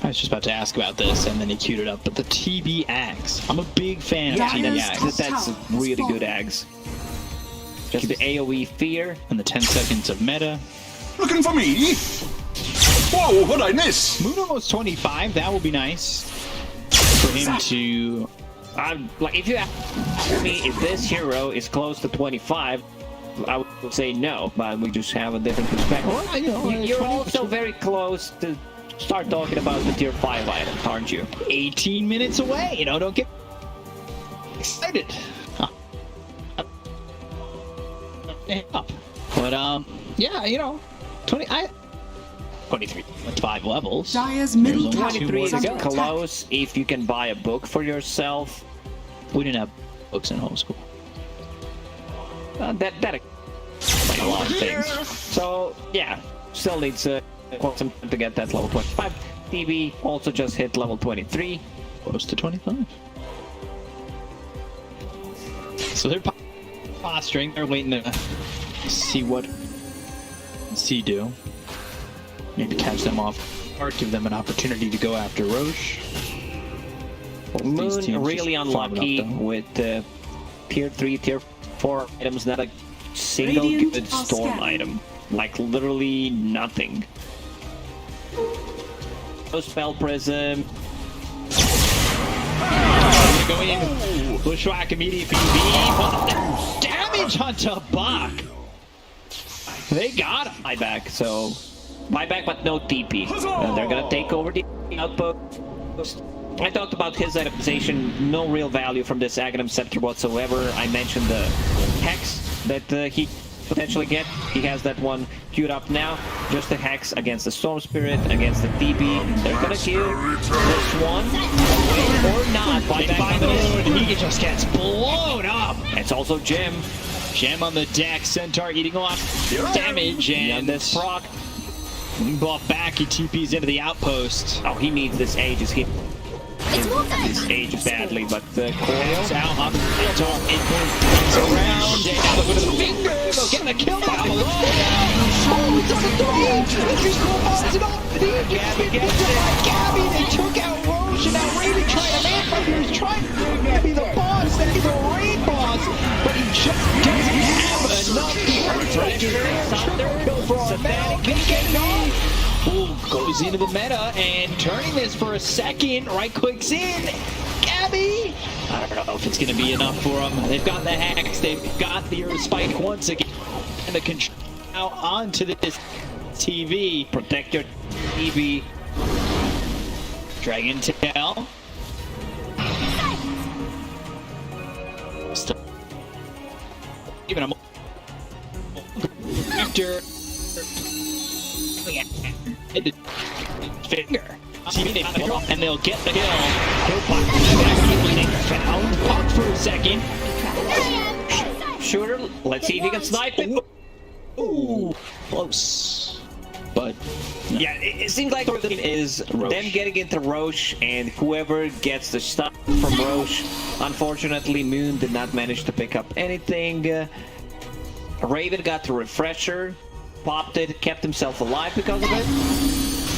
I was just about to ask about this, and then he queued it up. But the TB Ags, I'm a big fan of TB Ags. That's really good Ags. Just the AoE fear and the 10 seconds of meta. Looking for me? Whoa, what'd I miss? Moon almost 25. That will be nice for him to. Like, if you ask me if this hero is close to 25, I would say no, but we just have a different perspective. Well, You're also very close to start talking about the tier 5 items, aren't you? 18 minutes away, you know, don't get excited. But, yeah, you know, 23, 5 levels. Dire's middle tower 23 is is under close if you can buy a book for yourself. We didn't have books in homeschool. That explains a lot of things. So, yeah, still needs quite some time to get that level 25. TB also just hit level 23. Close to 25. So they're posturing. They're waiting to see what C do. Maybe catch them off or give them an opportunity to go after Roche. Moon really unlucky with tier 3, tier 4 items, not a single Radiant good are storm scanning. item. Like literally nothing. No spell prism. Go in. Bushwhack immediate BB. Damage onto Bach. They got him. Buyback, so buyback but no TP. They're gonna take over the outpost. I talked about his itemization, no real value from this Aghanim Scepter whatsoever. I mentioned the Hex that he potentially get. He has that one queued up now. Just a Hex against the Storm Spirit, against the TP. They're gonna kill this one. Or not. Buyback. He just gets blown up. It's also Gem. Gem on the deck. Centaur eating a lot of damage. And this proc. Bought back. He TPs into the outpost. Oh, he needs this Aegis. He this Aegis badly, but the coils out on the Centaur. It comes around. And now look at the finger. They'll get the kill down below. Oh, it's on the 3. He's going it off. Gabby gets it. Gabby, they took out Roche. And now Raven trying to man. He's trying to Gabby the boss. Then he's a raid boss. But he just doesn't have enough pressure. Go for a man. Ooh, goes into the meta and turning this for a second. Right clicks in. Gabby! I don't know if it's going to be enough for them. They've got the hacks. They've got the Earth Spike once again. And the control out onto this TV. Protect your TV. Dragon Tail. Still. Even a after finger. And they'll get the kill. Found Puck for a second. Shooter, let's see if he can snipe it. Ooh, close. But yeah, it seems like the thing is them getting into Roche, and whoever gets the stuff from Roche. Unfortunately, Moon did not manage to pick up anything. Raven got the refresher, popped it, kept himself alive because of it.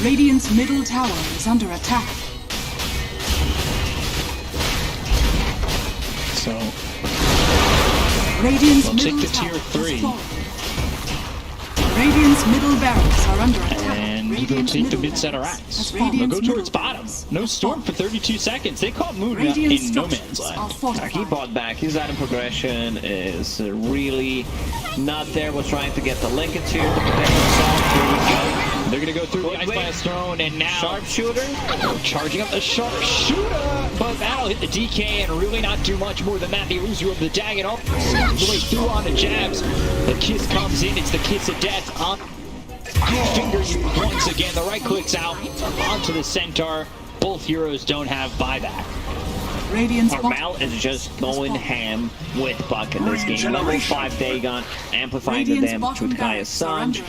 Radiant's middle tower is under attack. So Radiant's we'll take middle the tier tower 3. is falling. Radiant's middle barracks are under attack. And we'll take the mid-center axe. They'll go towards bottom. No storm for 32 seconds. They caught Moon in no man's land. He bought back. His item progression is really not there. Was trying to get the linkage here to protect himself. Here we go. They're going to go through the Ice Blast Throne, and now Sharpshooter. charging up the Sharpshooter. but that'll hit the DK and really not do much more than that. The illusion of the Dagon all the way through on the jabs. The kiss comes in. It's the kiss of death on finger once again. The right clicks out onto the centaur. Both heroes don't have buyback. Mal is just going ham with Buck in this game. Level 5 Dagon, amplifying the damage with Kaya's Sanj.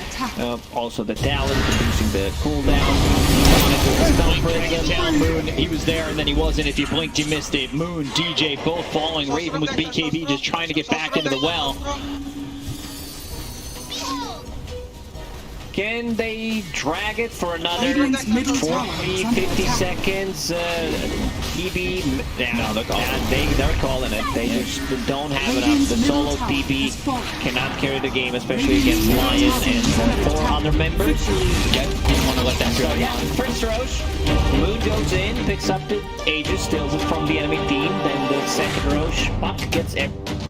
Also the Talon, reducing the cooldown. Down Moon, he was there and then he wasn't. If you blinked, you missed it. Moon, DJ, both falling. Raven with BKB just trying to get back into the well. Can they drag it for another 40, 50 seconds? PB, no, they're calling it. They just don't have enough. The solo PB cannot carry the game, especially against Lion and 4 other members. Yep, didn't want to let that go. Yeah, first Roche, Moon goes in, picks up the Aegis, steals it from the enemy team. Then the second Roche, Buck gets everything.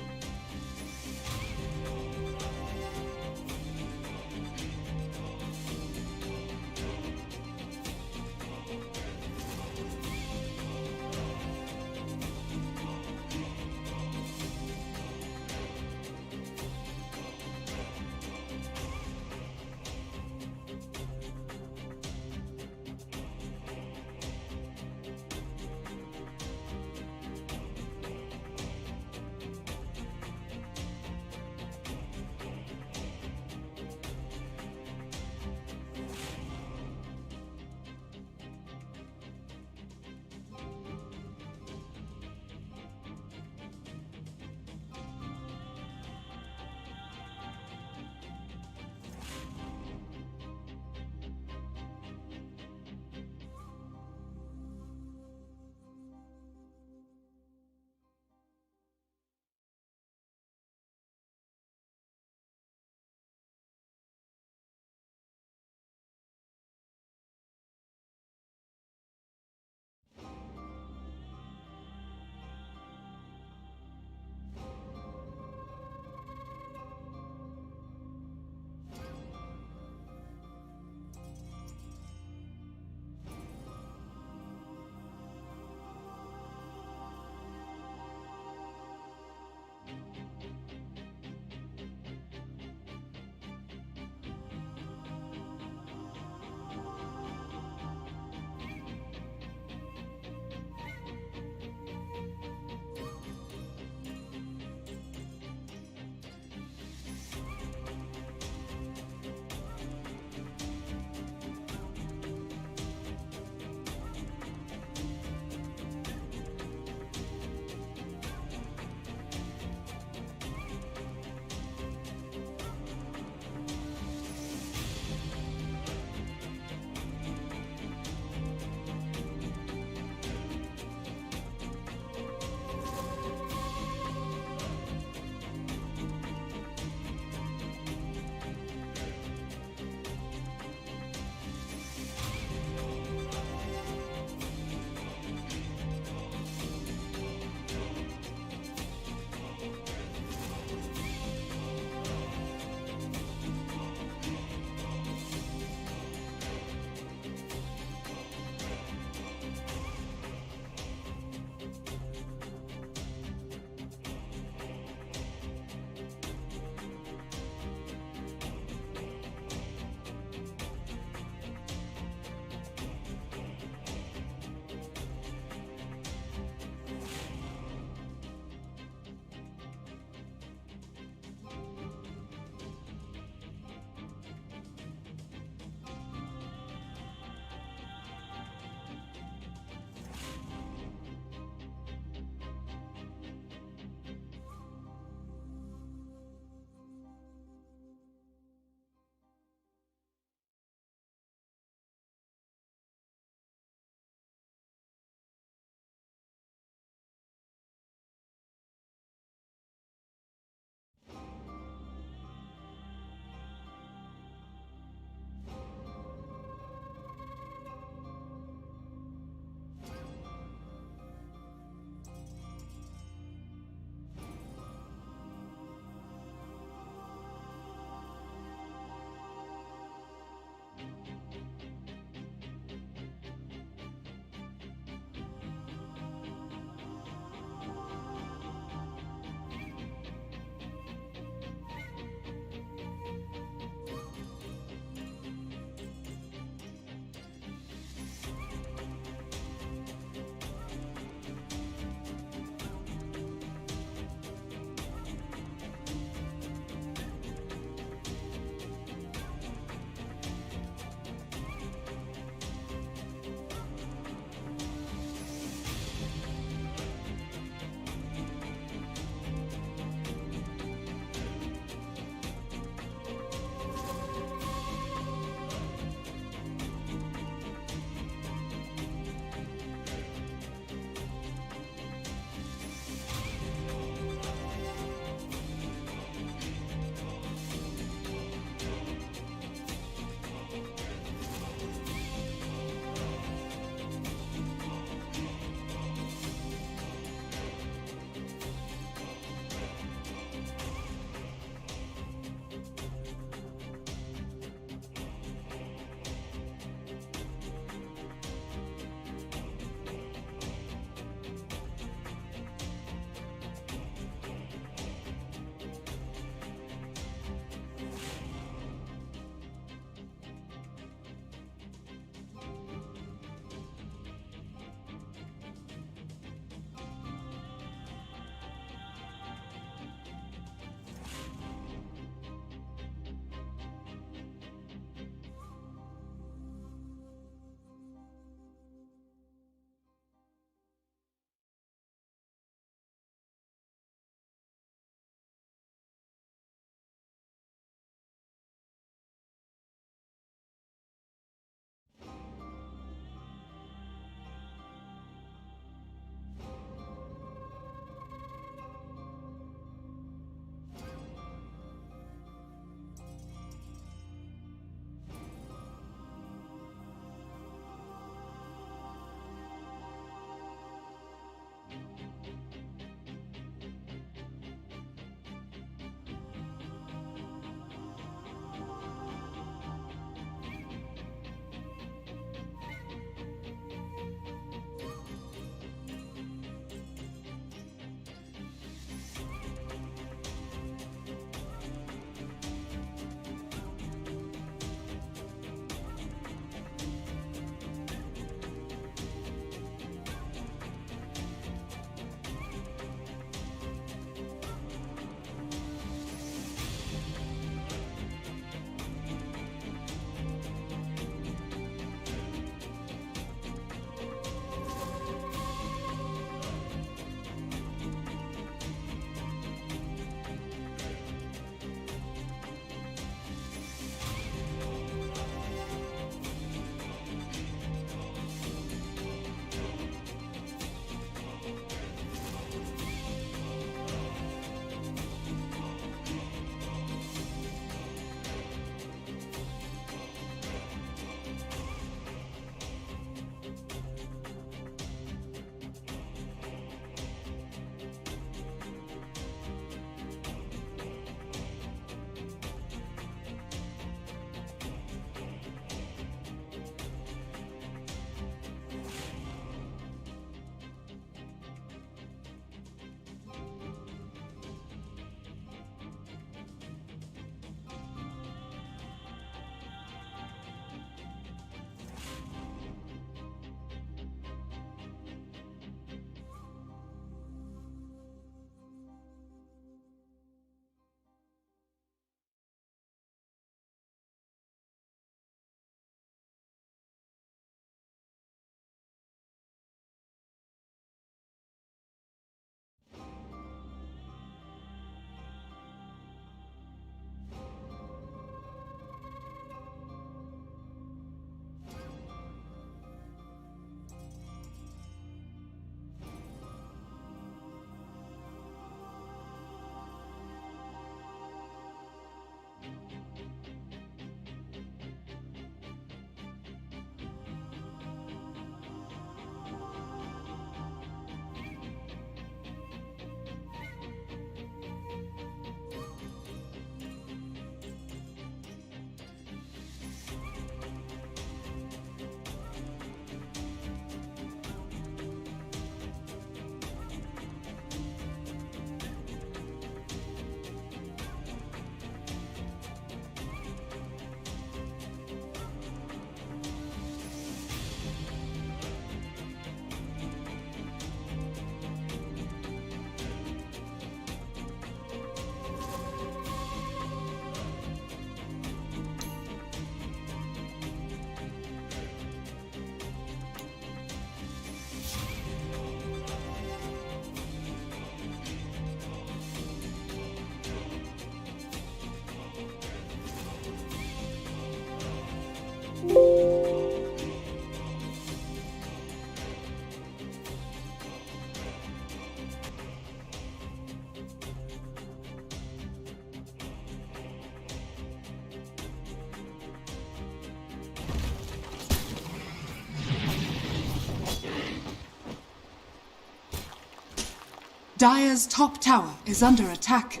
Dire's top tower is under attack.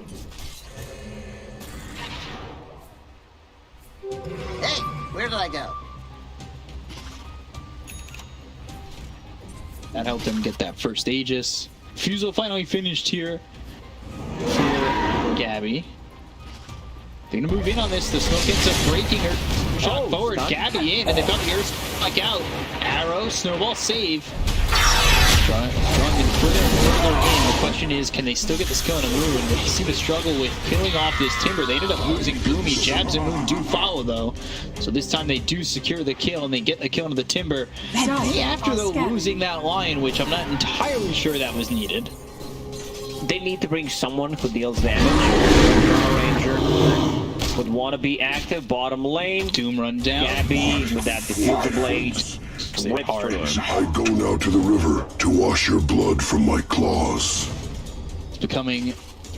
Hey, where did I go? That helped him get that first Aegis. Fusel finally finished here for Gabby. They're gonna move in on this. The smoke ends up breaking her. Shot forward, Gabby in, and they got the air spike out. Arrow, snowball, save. Drawing further and further in. The question is, can they still get this kill on a Moon? But you see the struggle with killing off this Timber. They ended up losing Boomy. Jabs and Moon do follow, though. So this time they do secure the kill, and they get the kill onto the Timber. After, though, losing that Lion, which I'm not entirely sure that was needed. They need to bring someone who deals damage. Ranger would want to be active. Bottom lane. Doom run down. Gabby with that diffuser blade. I go now to the river to wash your blood from my claws. It's becoming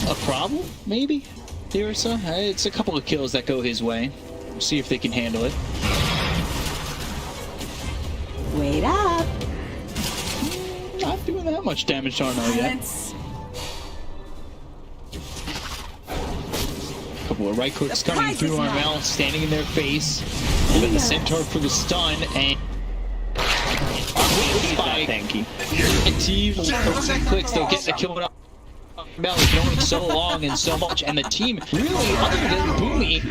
a problem, maybe, the Ursa. It's a couple of kills that go his way. We'll see if they can handle it. Wait up. Not doing that much damage to Arno yet. Couple of right clicks coming through Armel, standing in their face. With the Centaur for the stun, and Thank you. and team clicks, they'll get the kill on Armel. Is going so long and so much, and the team really, other than Boomy,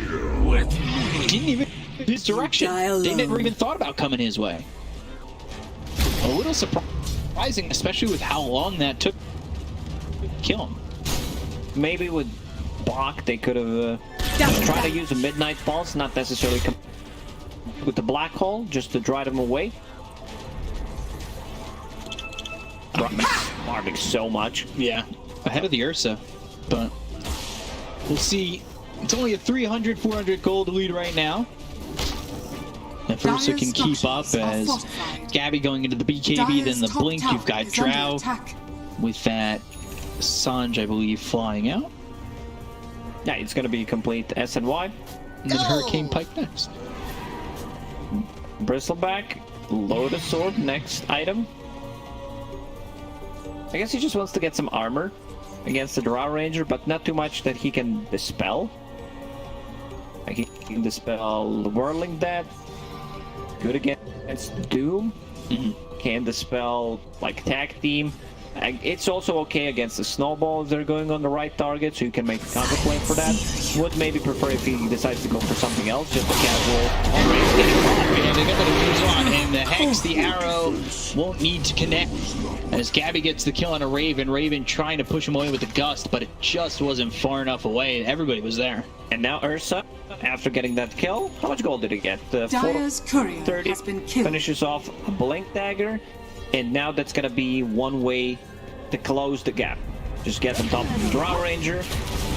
didn't even his direction. They never even thought about coming his way. A little surprising, especially with how long that took to kill him. Maybe with Bach, they could have tried to use a Midnight Pulse, not necessarily with the Black Hole, just to drive them away. Farming so much. Yeah, ahead of the Ursa, but we'll see. It's only a 300, 400 gold lead right now. If Ursa can keep up as Gabby going into the BKB, then the Blink, you've got Drow with that Sanj, I believe, flying out. Yeah, it's going to be complete SNY. And then Hurricane Pike next. Bristleback, Lotus Sword, next item. I guess he just wants to get some armor against the Drow Ranger, but not too much that he can dispel. Like he can dispel Whirling Death. Good against Doom. Can dispel like Tag Team. It's also okay against the snowballs. They're going on the right target, so you can make a counterplay for that. Would maybe prefer if he decides to go for something else, just a casual. And they got the defuse on, and the Hex, the arrow, won't need to connect. As Gabby gets the kill on a Raven. Raven trying to push him away with the Gust, but it just wasn't far enough away. Everybody was there. And now Ursa, after getting that kill, how much gold did he get? Dire's courier 30 has been killed. Finishes off a Blink Dagger, and now that's gonna be one way to close the gap. Just get on top of the Drow Ranger.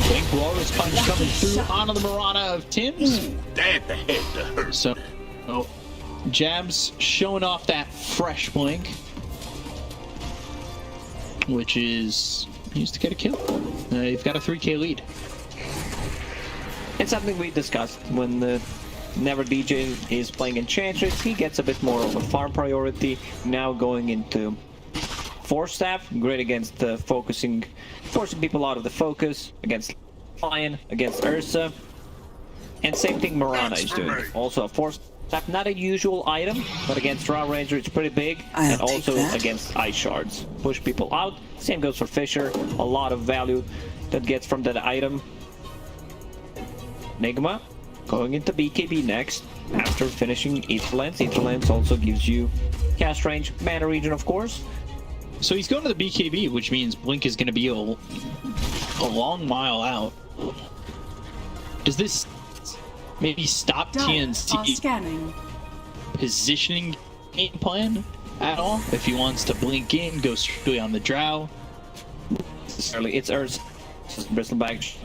Blink Walrus Punch coming through onto the Marana of Tim's. So, Jabs showing off that fresh Blink, which is used to get a kill. You've got a 3k lead. It's something we discussed when the Never DJ is playing Enchantress. He gets a bit more of a farm priority. Now going into Force Staff, great against forcing people out of the focus, against Lion, against Ursa. And same thing Marana is doing. Also a Force Staff, not a usual item, but against Drow Ranger it's pretty big. And also against Ice Shards. Push people out. Same goes for Fisher. A lot of value that gets from that item. Nigma going into BKB next after finishing Aether Lens. Aether Lens also gives you cast range, mana region, of course. So he's going to the BKB, which means Blink is going to be a long mile out. Does this maybe stop TNC positioning game plan at all? If he wants to blink in, go strictly on the Drow? It's Ursa, Bristleback,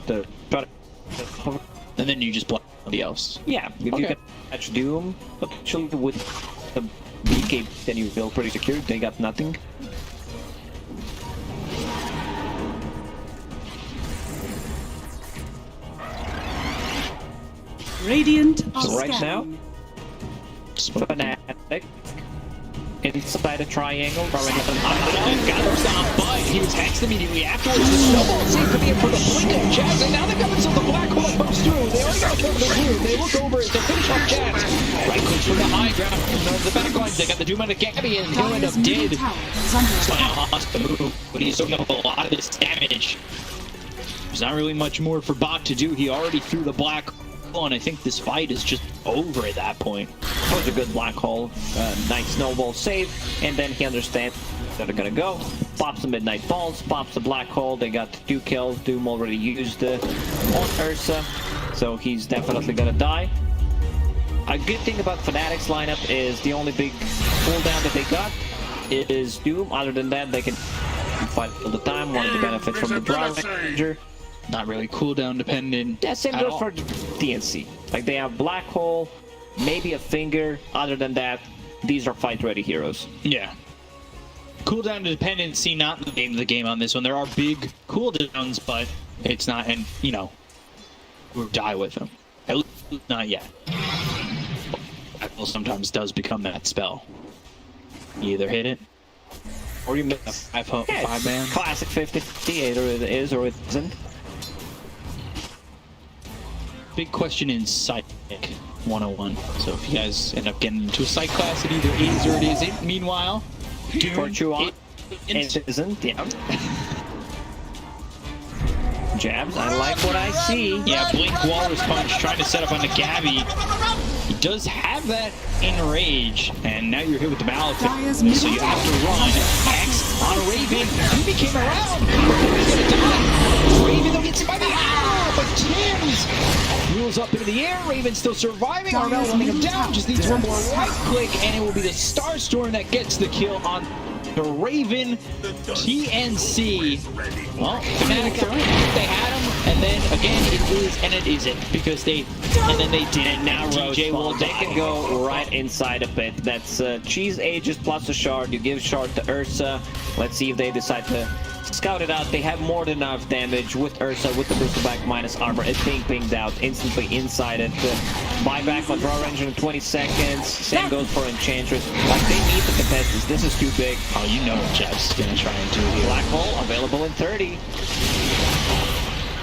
and then you just block somebody else. Yeah, if you can catch Doom, potentially with the BK, then you feel pretty secure. They got nothing. Radiant are So right scanning. now, FNATIC inside a triangle. Got him stopped, but he was hexed immediately afterwards. The snowball save coming in for the blink of Jazz, and now they've got themselves the black hole bumps through. They already got killed the blue. They look over to finish off Jazz. Right clicks from the high ground. The back lines. They got the Doom on the Gabby, and he'll end up dead. But he's soaking up a lot of this damage. There's not really much more for Bot to do. He already threw the black hole, and I think this fight is just over at that point. That was a good black hole. Nice snowball save, and then he understands that they're gonna go. Pops the Midnight Falls, pops the black hole. They got 2 kills. Doom already used on Ursa, so he's definitely gonna die. A good thing about FNATIC's lineup is the only big cooldown that they got is Doom. Other than that, they can fight all the time. One of the benefits from the Draw Ranger. Not really cooldown dependent. Yeah, same goes for TNC. Like, they have black hole, maybe a finger. Other than that, these are fight-ready heroes. Yeah. Cooldown dependency, not the name of the game on this one. There are big cooldowns, but it's not, and, you know, we'll die with them. At least not yet. Black hole sometimes does become that spell. You either hit it, or you miss. Five man. Classic 50-50, either it is or it isn't. Big question in Psych 101. So if you guys end up getting into a Psych class, it either is or it isn't. Meanwhile, Doom, it isn't, yeah. Jabs, I like what I see. Yeah, Blink Walrus Punch trying to set up on the Gabby. He does have that Enrage, and now you're hit with the Malefic, so you have to run. X on a Raven. He came around. He's gonna die. Raven though gets hit by the arrow, but Tim's wheels up into the air. Raven still surviving. Armel running him down. Just needs one more right click, and it will be the Starstorm that gets the kill on the Raven. TNC. Well, FNATIC, they had him, and then again it is and it isn't, because they didn't. Now TJ will they can go right inside a bit. That's Cheese Aegis plus a shard. You give shard to Ursa. Let's see if they decide to scout it out. They have more than enough damage with Ursa, with the Bristleback minus armor. It's being pinged out instantly inside it. Buyback on Draw Ranger in 20 seconds. Same goes for Enchantress. Like, they need the contestants. This is too big. Oh, you know what Jeff's gonna try and do here. Black hole available in 30.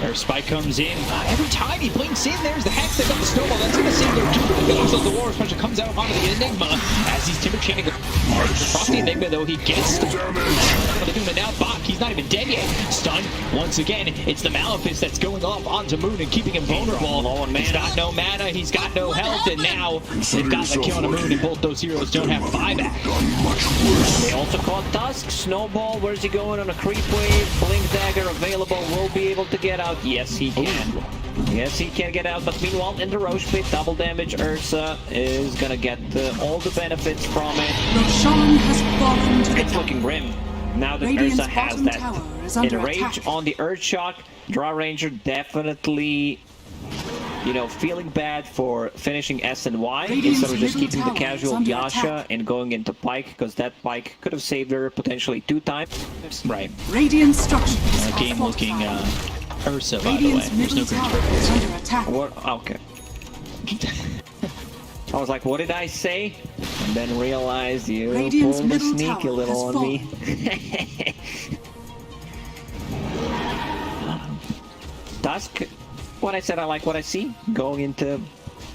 Their Spike comes in. Every time he blinks in, there's the Hex. They got the Snowball. That's going to save their Doom. So the Walrus Puncher comes out onto the Enigma as he's Timber Channing across the Enigma, though he gets the Doom. And now Bach, he's not even dead yet. Stunned once again. It's the Malefic that's going off onto Moon and keeping him vulnerable. He's got no mana, he's got no health, and now they've got the kill on the Moon, and both those heroes don't have buyback. They also caught Tusk. Snowball, where's he going on a creep wave? Blink Dagger available, will be able to get out. Yes, he can. Yes, he can get out, but meanwhile, in the Roche Pit, double damage. Ursa is gonna get all the benefits from it. Roshan has fallen to the It's looking grim. Now that Radiant's Ursa has that Enrage attack. on the Earth Shock, Draw Ranger definitely, you know, feeling bad for finishing S and Y instead of just keeping the casual Yasha and going into Pike, because that Pike could have saved her potentially 2 times. Right. Radiant structures Game looking Ursa, by the way. There's no green under attack. What? Okay. I was like, what did I say? And then realized you Radiant's pulled a middle sneaky tower little has on me. Dusk, when I said I like what I see, going into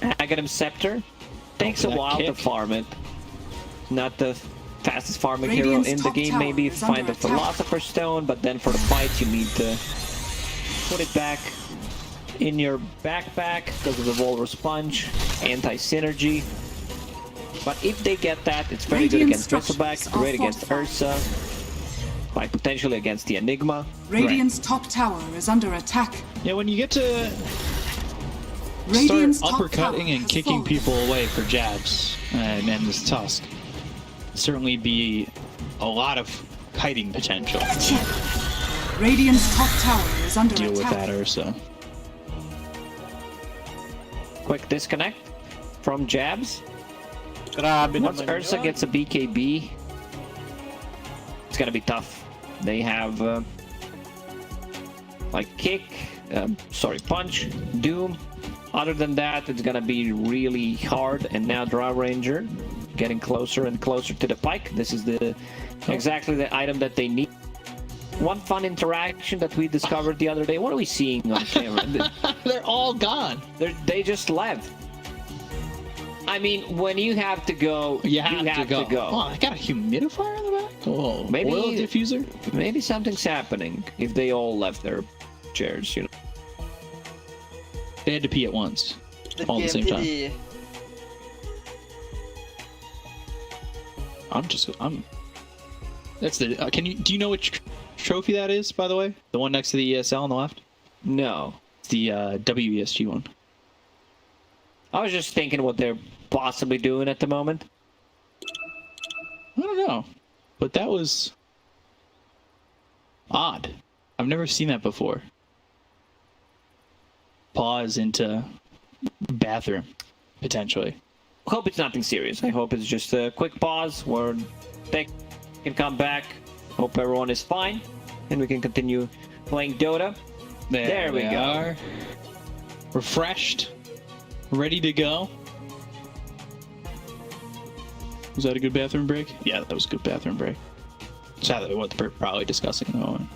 Aghanim Scepter, takes a while to farm it. Not the fastest farming hero in the game, maybe find the Philosopher's Stone, but then for the fight you need to put it back in your backpack because of the Walrus Punch, anti-synergy. But if they get that, it's very good against Bristleback, great against Ursa, like potentially against the Enigma. Radiant's top tower is under attack. Yeah, when you get to Radiant's start top uppercutting tower and has kicking fallen. people away for jabs and this Tusk, certainly be a lot of kiting potential. Radiant's top tower is under Deal with attack. that, Ursa. Quick disconnect from jabs. Grabe Once naman Ursa yun. gets a BKB, it's gonna be tough. They have like kick, punch, doom, Other than that, it's gonna be really hard. And now Draw Ranger getting closer and closer to the pike. This is exactly the item that they need. One fun interaction that we discovered the other day. What are we seeing on camera? They're all gone. They just left. I mean, when you have to go, you have to go. Oh, I got a humidifier in the back? Oh, maybe oil diffuser? Maybe something's happening if they all left their chairs, you know. They had to pee at once. All at the same time. That's the, do you know which trophy that is, by the way? The one next to the ESL on the left? No. It's the WESG one. I was just thinking what they're possibly doing at the moment. I don't know. But that was odd. I've never seen that before. Pause into bathroom, potentially. Hope it's nothing serious. I hope it's just a quick pause where they can come back. Hope everyone is fine. And we can continue playing Dota. There we go. Are. Refreshed. Ready to go. Was that a good bathroom break? Yeah, that was a good bathroom break. Sadly, what we're probably discussing in the moment.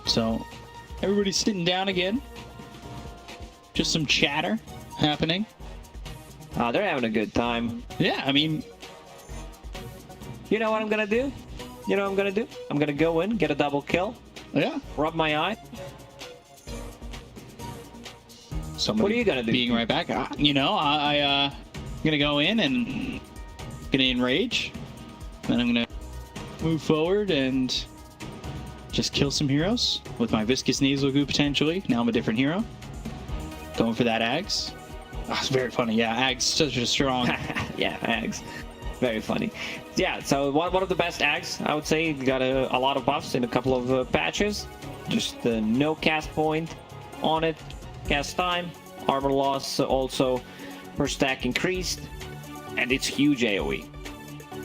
So, everybody's sitting down again. Just some chatter happening. They're having a good time. Yeah, I mean... You know what I'm gonna do? You know what I'm gonna do? I'm gonna go in, get a double kill. Yeah. Rub my eye. Somebody what are you gonna do? Being right back. You know, I'm gonna go in and gonna enrage. Then I'm gonna move forward and just kill some heroes with my viscous nasal goo potentially. Now I'm a different hero. Going for that Ags. Oh, it's very funny. Yeah, Ags such a strong. Yeah, Ags. Very funny. Yeah, so one of the best Ags, I would say. Got a lot of buffs in a couple of patches. Just no cast point on it. Cast time. Armor loss also per stack increased. And it's huge AoE.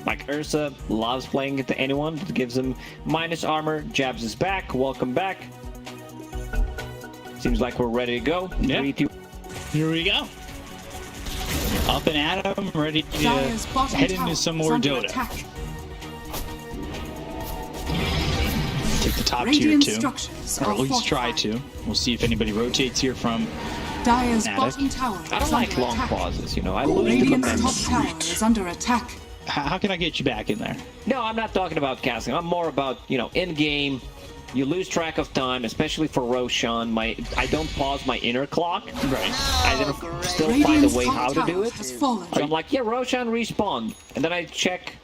Like Ursa loves playing it to anyone that gives him minus armor. Jabs is back. Welcome back. Seems like we're ready to go. Yeah. 3, 2. Here we go. Up and at him, ready to head into some more Dota. Take the top tier 2, or at least try to. We'll see if anybody rotates here from Dire's bottom tower. I don't like long pauses, you know. I lose the Radiant's top tower is under attack. How can I get you back in there? No, I'm not talking about casting. I'm more about, you know, in-game. You lose track of time, especially for Roshan. I don't pause my inner clock. Right. I then still find a way how to do it. So I'm like, yeah, Roshan respawn. And then I check,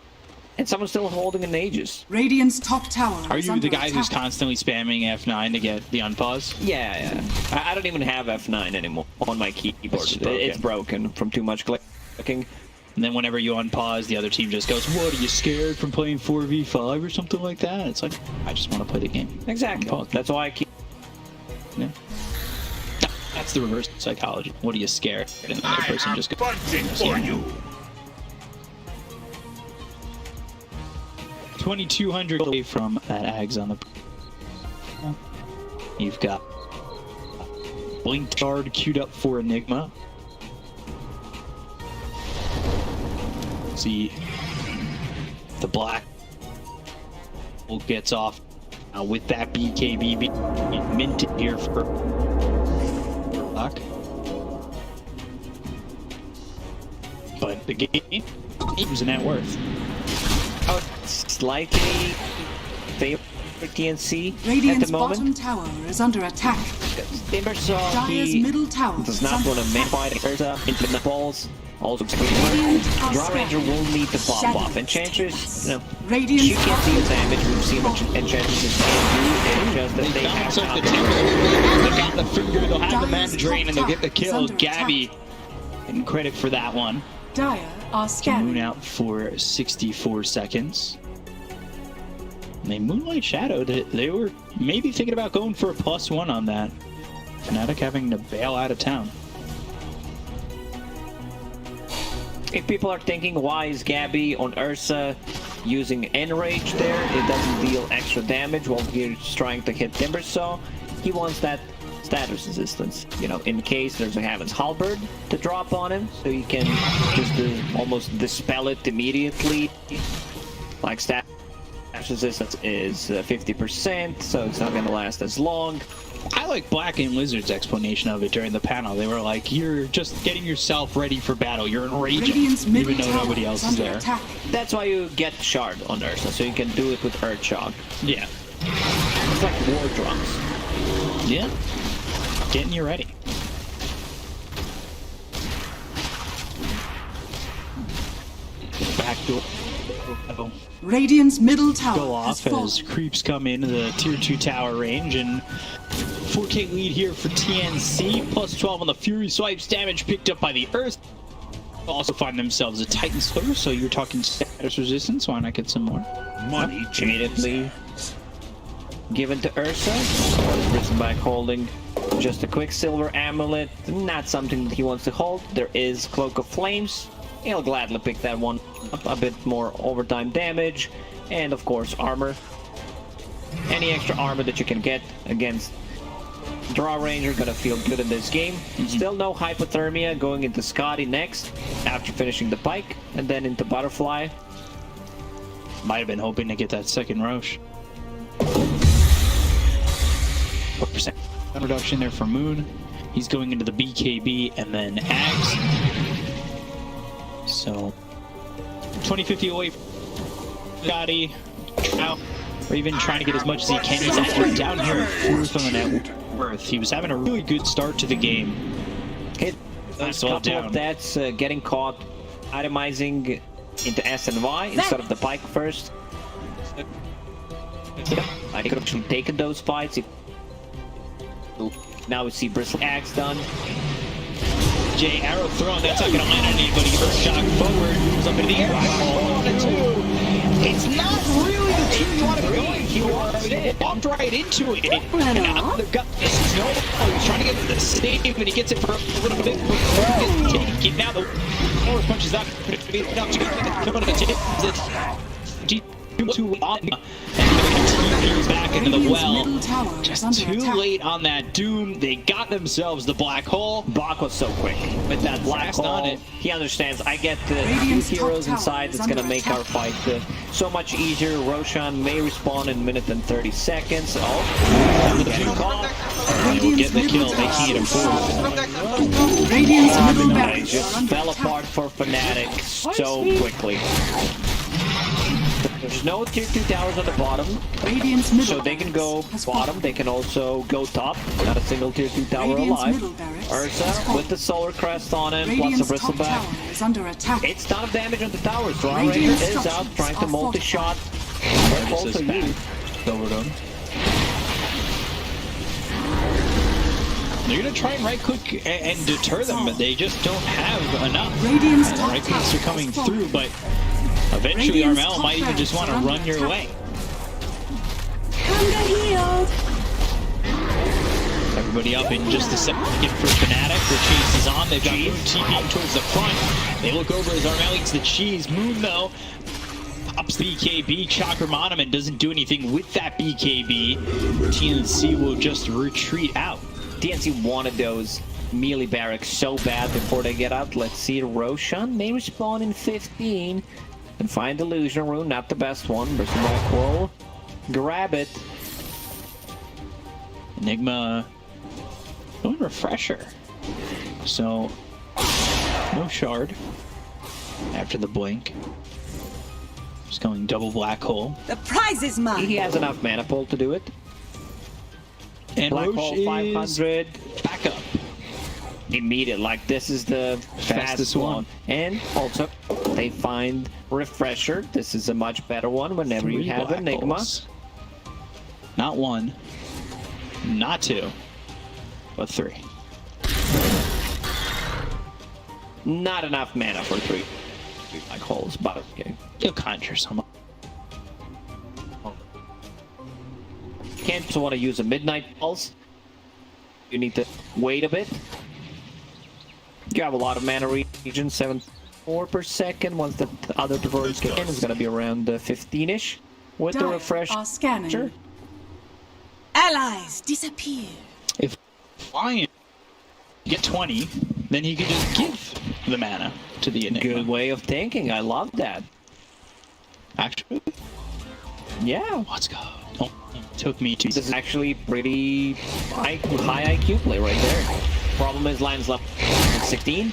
and someone's still holding an Aegis. Radiant's top tower Are is you under the guy attack. who's constantly spamming F9 to get the unpause? Yeah. I don't even have F9 anymore on my keyboard. It's broken from too much clicking. And then whenever you unpause, the other team just goes, what, are you scared from playing 4v5 or something like that? It's like, I just want to play the game. Exactly. That's why I keep... Yeah. That's the reverse psychology. What are you scared? And the other person just goes, for you. 2,200 away from that Ags on the... You've got Blink Guard queued up for Enigma. See the black gets off with that BKB minted here for luck. But the game is a net worth. Oh, slightly favor TNC Radiant's at the moment. bottom tower is under attack. Timber saw Dire's he middle tower does is not under want to attack. make Ursa into the balls. Also, Radiant are Draw Ranger will need the pop shattered. off. Enchantress, you know, Radiant's she can't see the bottom damage. We've seen what Enchantress can do. It's just that they have Bounce off the to timber. They've got the finger, they'll have the Dire's mana drain, and they'll get the top tower kill. is under Gabby, and credit for that one. Dire are Moon scanning. out for 64 seconds. And they Moonlight Shadowed it. They were maybe thinking about going for a +1 on that. FNATIC having to bail out of town. If people are thinking, why is Gabby on Ursa? using Enrage there. It doesn't deal extra damage while he's trying to hit Timbersaw. He wants that status resistance, you know, in case there's a Heaven's Halberd to drop on him, so he can just almost dispel it immediately. Like status resistance is 50%, so it's not going to last as long. I like Black and Lizard's explanation of it during the panel. They were like, you're just getting yourself ready for battle. You're enraging, even though nobody else is there. Attack. That's why you get Shard on Ursa, so you can do it with Earthshock. Yeah. It's like war drums. Yeah. Getting you ready. Back door. Radiant's middle tower Go off as creeps come into the tier 2 tower range, and 4K lead here for TNC, plus 12 on the Fury swipes, damage picked up by the Earth. Also find themselves a Titan Sliver, so you're talking status resistance. Why not get some more? Money immediately given to Ursa. Bristleback holding just a quick silver amulet, not something that he wants to hold. There is Cloak of Flames. He'll gladly pick that one up. A bit more overtime damage, and of course armor. Any extra armor that you can get against Draw Ranger gonna feel good in this game. Still no hypothermia, going into Scotty next after finishing the Pike, and then into Butterfly. Might have been hoping to get that second Roche. What percent reduction there for Moon? He's going into the BKB and then Ags. So 2050 away from Scotty, out, or even trying to get as much as he can. He's actually down here at 4th on the net worth. He was having a really good start to the game. Hit a couple of deaths, getting caught, itemizing into S and Y instead of the Pike first. I could have actually taken those fights. Now we see Bristle Axe done. J arrow thrown, that's not gonna land on anybody. Earthshock forward, moves up into the air. It's not really the team you want to be going. He walked right into it. And now they've got this snowball. He's trying to get the save, and he gets it for a little bit before he gets taken. Now the force punches out. Coming to the tip. Too long. And TP's back into the well. Just too late on that Doom. They got themselves the black hole. Bach was so quick with that black hole. He understands. I get the 2 heroes inside. That's gonna make our fight so much easier. Roshan may respawn in a minute and 30 seconds. Oh, getting caught. They will get the kill, making it a 4. It just fell apart for FNATIC so quickly. There's no tier 2 towers on the bottom, so they can go bottom, they can also go top. Not a single tier 2 tower alive. Ursa with the solar crest on him, plus a bristleback. It's ton of damage on the towers. Draw Ranger is out, trying to multi-shot. Also you. They're gonna try and right-click and deter them, but they just don't have enough. Right-clicks are coming through, but eventually Armel might even just want to run your way. Everybody up in just a second for FNATIC. The chase is on. They've got Moon TPing towards the front. They look over as Armel eats the cheese. Moon, though, pops the BKB. Chakra Monument doesn't do anything with that BKB. TNC will just retreat out. TNC wanted those melee barracks so bad before they get out. Let's see. Roshan may respawn in 15 and find Illusion Rune, not the best one. Bristleback will grab it. Enigma going Refresher. So no shard after the blink. Just going double black hole. The prize is mine. He has enough mana pool to do it. And black Roche hole is 500. back up. Immediate, like this is the fastest one. And also they find Refresher. This is a much better one whenever you have Enigma. Holes. Not 1, not 2, but 3. Not enough mana for 3 black holes, but okay. You'll conjure some. Can't just want to use a Midnight Pulse. You need to wait a bit. You have a lot of mana region, 7 4 per second. Once the other divergence kick in, it's gonna be around 15-ish with the Dire refresh. are scanning. Allies disappear. If Lion get 20, then he could just give the mana to the Enigma. Good way of thinking. I love that. Actually, yeah. Let's go. Oh, it took me 2 This is actually pretty high IQ play right there. Problem is Lion's left 16.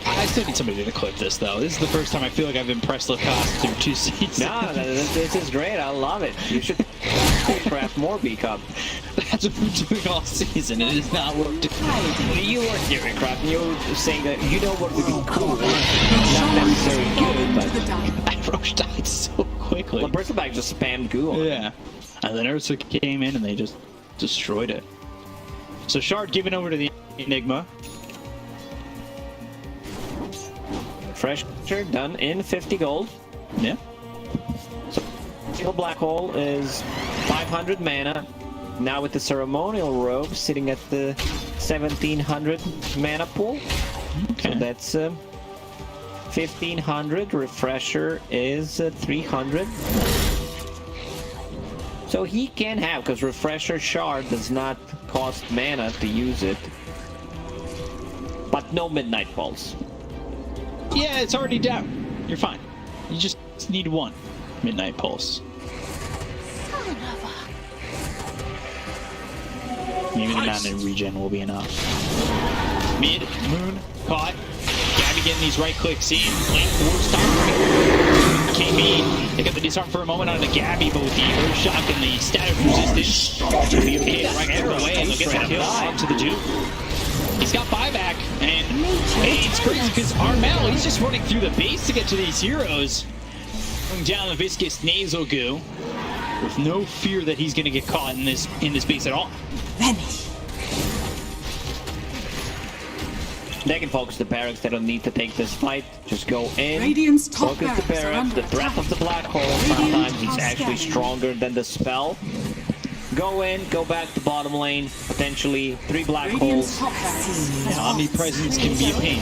I still need somebody to clip this, though. This is the first time I feel like I've impressed Lacoste through 2 seasons. No, this is great. I love it. You should craft more B-Cup. That's what we're doing all season. It has not worked. You were doing craft. You were saying that you know what would be cool. Not necessarily good, but... That Roche died so quickly. Well, Bristleback just spammed goo on Yeah. And then Ursa came in and they just destroyed it. So Shard giving over to the Enigma. Fresh done in 50 gold. Yeah. So single black hole is 500 mana. Now with the ceremonial robe sitting at the 1700 mana pool. Okay. So that's 1500. Refresher is 300. So he can have, because Refresher Shard does not cost mana to use it. But no Midnight Pulse. Yeah, it's already down. You're fine. You just need 1 Midnight Pulse. Maybe the mana regen will be enough. Mid, Moon, caught. Gabby getting these right clicks in. Late forward stop. KB, they got the disarm for a moment on the Gabby, but with the Earth Shock and the static resistance, will be okay right out of the way, and they'll get the kill onto the Duke. He's got buyback, and it's crazy because Armel, he's just running through the base to get to these heroes. Going down the viscous nasal goo with no fear that he's going to get caught in this base at all. Vanish. They can focus the barracks. They don't need to take this fight. Just go in. Radiant's top focus the barracks are barracks. under The breath attack. of the black hole. Radiant Sometimes it's are actually scanning. stronger than the spell. Go in. Go back to bottom lane. Potentially 3 black Radiant's holes. top barracks. Yeah, omnipresence can be a pain.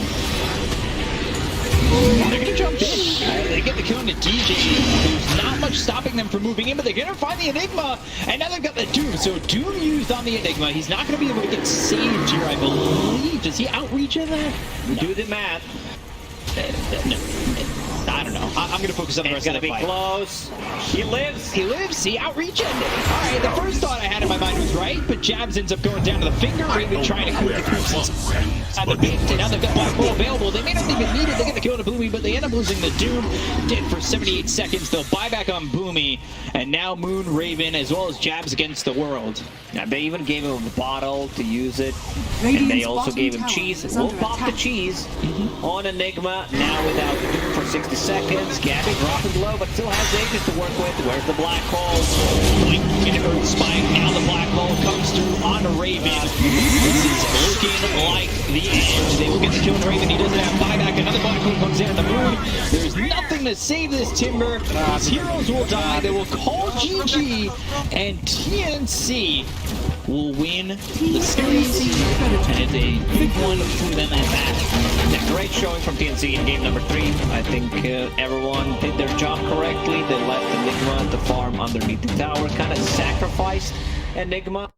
They're gonna jump in. They get the kill into DJ. There's not much stopping them from moving in, but they're gonna find the Enigma, and now they've got the Doom. So Doom used on the Enigma. He's not gonna be able to get saved here, I believe. Does he outreach in that? Do the math. No. I don't know. I'm gonna focus on the It's rest of gonna the be fight. close. He lives. He lives. He outreach ended. All right, the first thought I had in my mind was right, but Jabs ends up going down to the finger. Raven trying to clear the cruises. And the bait, and now they've got Black Hole available. They may not even need it. They get the kill to Boomy, but they end up losing the Doom. Dead for 78 seconds. They'll buy back on Boomy, and now Moon, Raven, as well as Jabs against the world. Yeah, they even gave him a bottle to use it. Radiant's And they also bottom gave him tower cheese. is We'll under pop the attack. cheese on Enigma. Now without Doom for 60 seconds. Gabby dropping low, but still has Aegis to work with. Where's the black hole? Blink, Earth Spike. Now the Black Hole comes through on Raven. This is looking like the end. They will get the kill on Raven. He doesn't have buyback. Another Black Hole comes in on the Moon. There's nothing to save this Timber. His heroes will die. They will call GG, and TNC will win the series. And it's a big one for them at that. Yeah, great showing from TNC in game number 3. I think everyone did their job correctly. They left Enigma to farm underneath the tower, kind of sacrificed Enigma.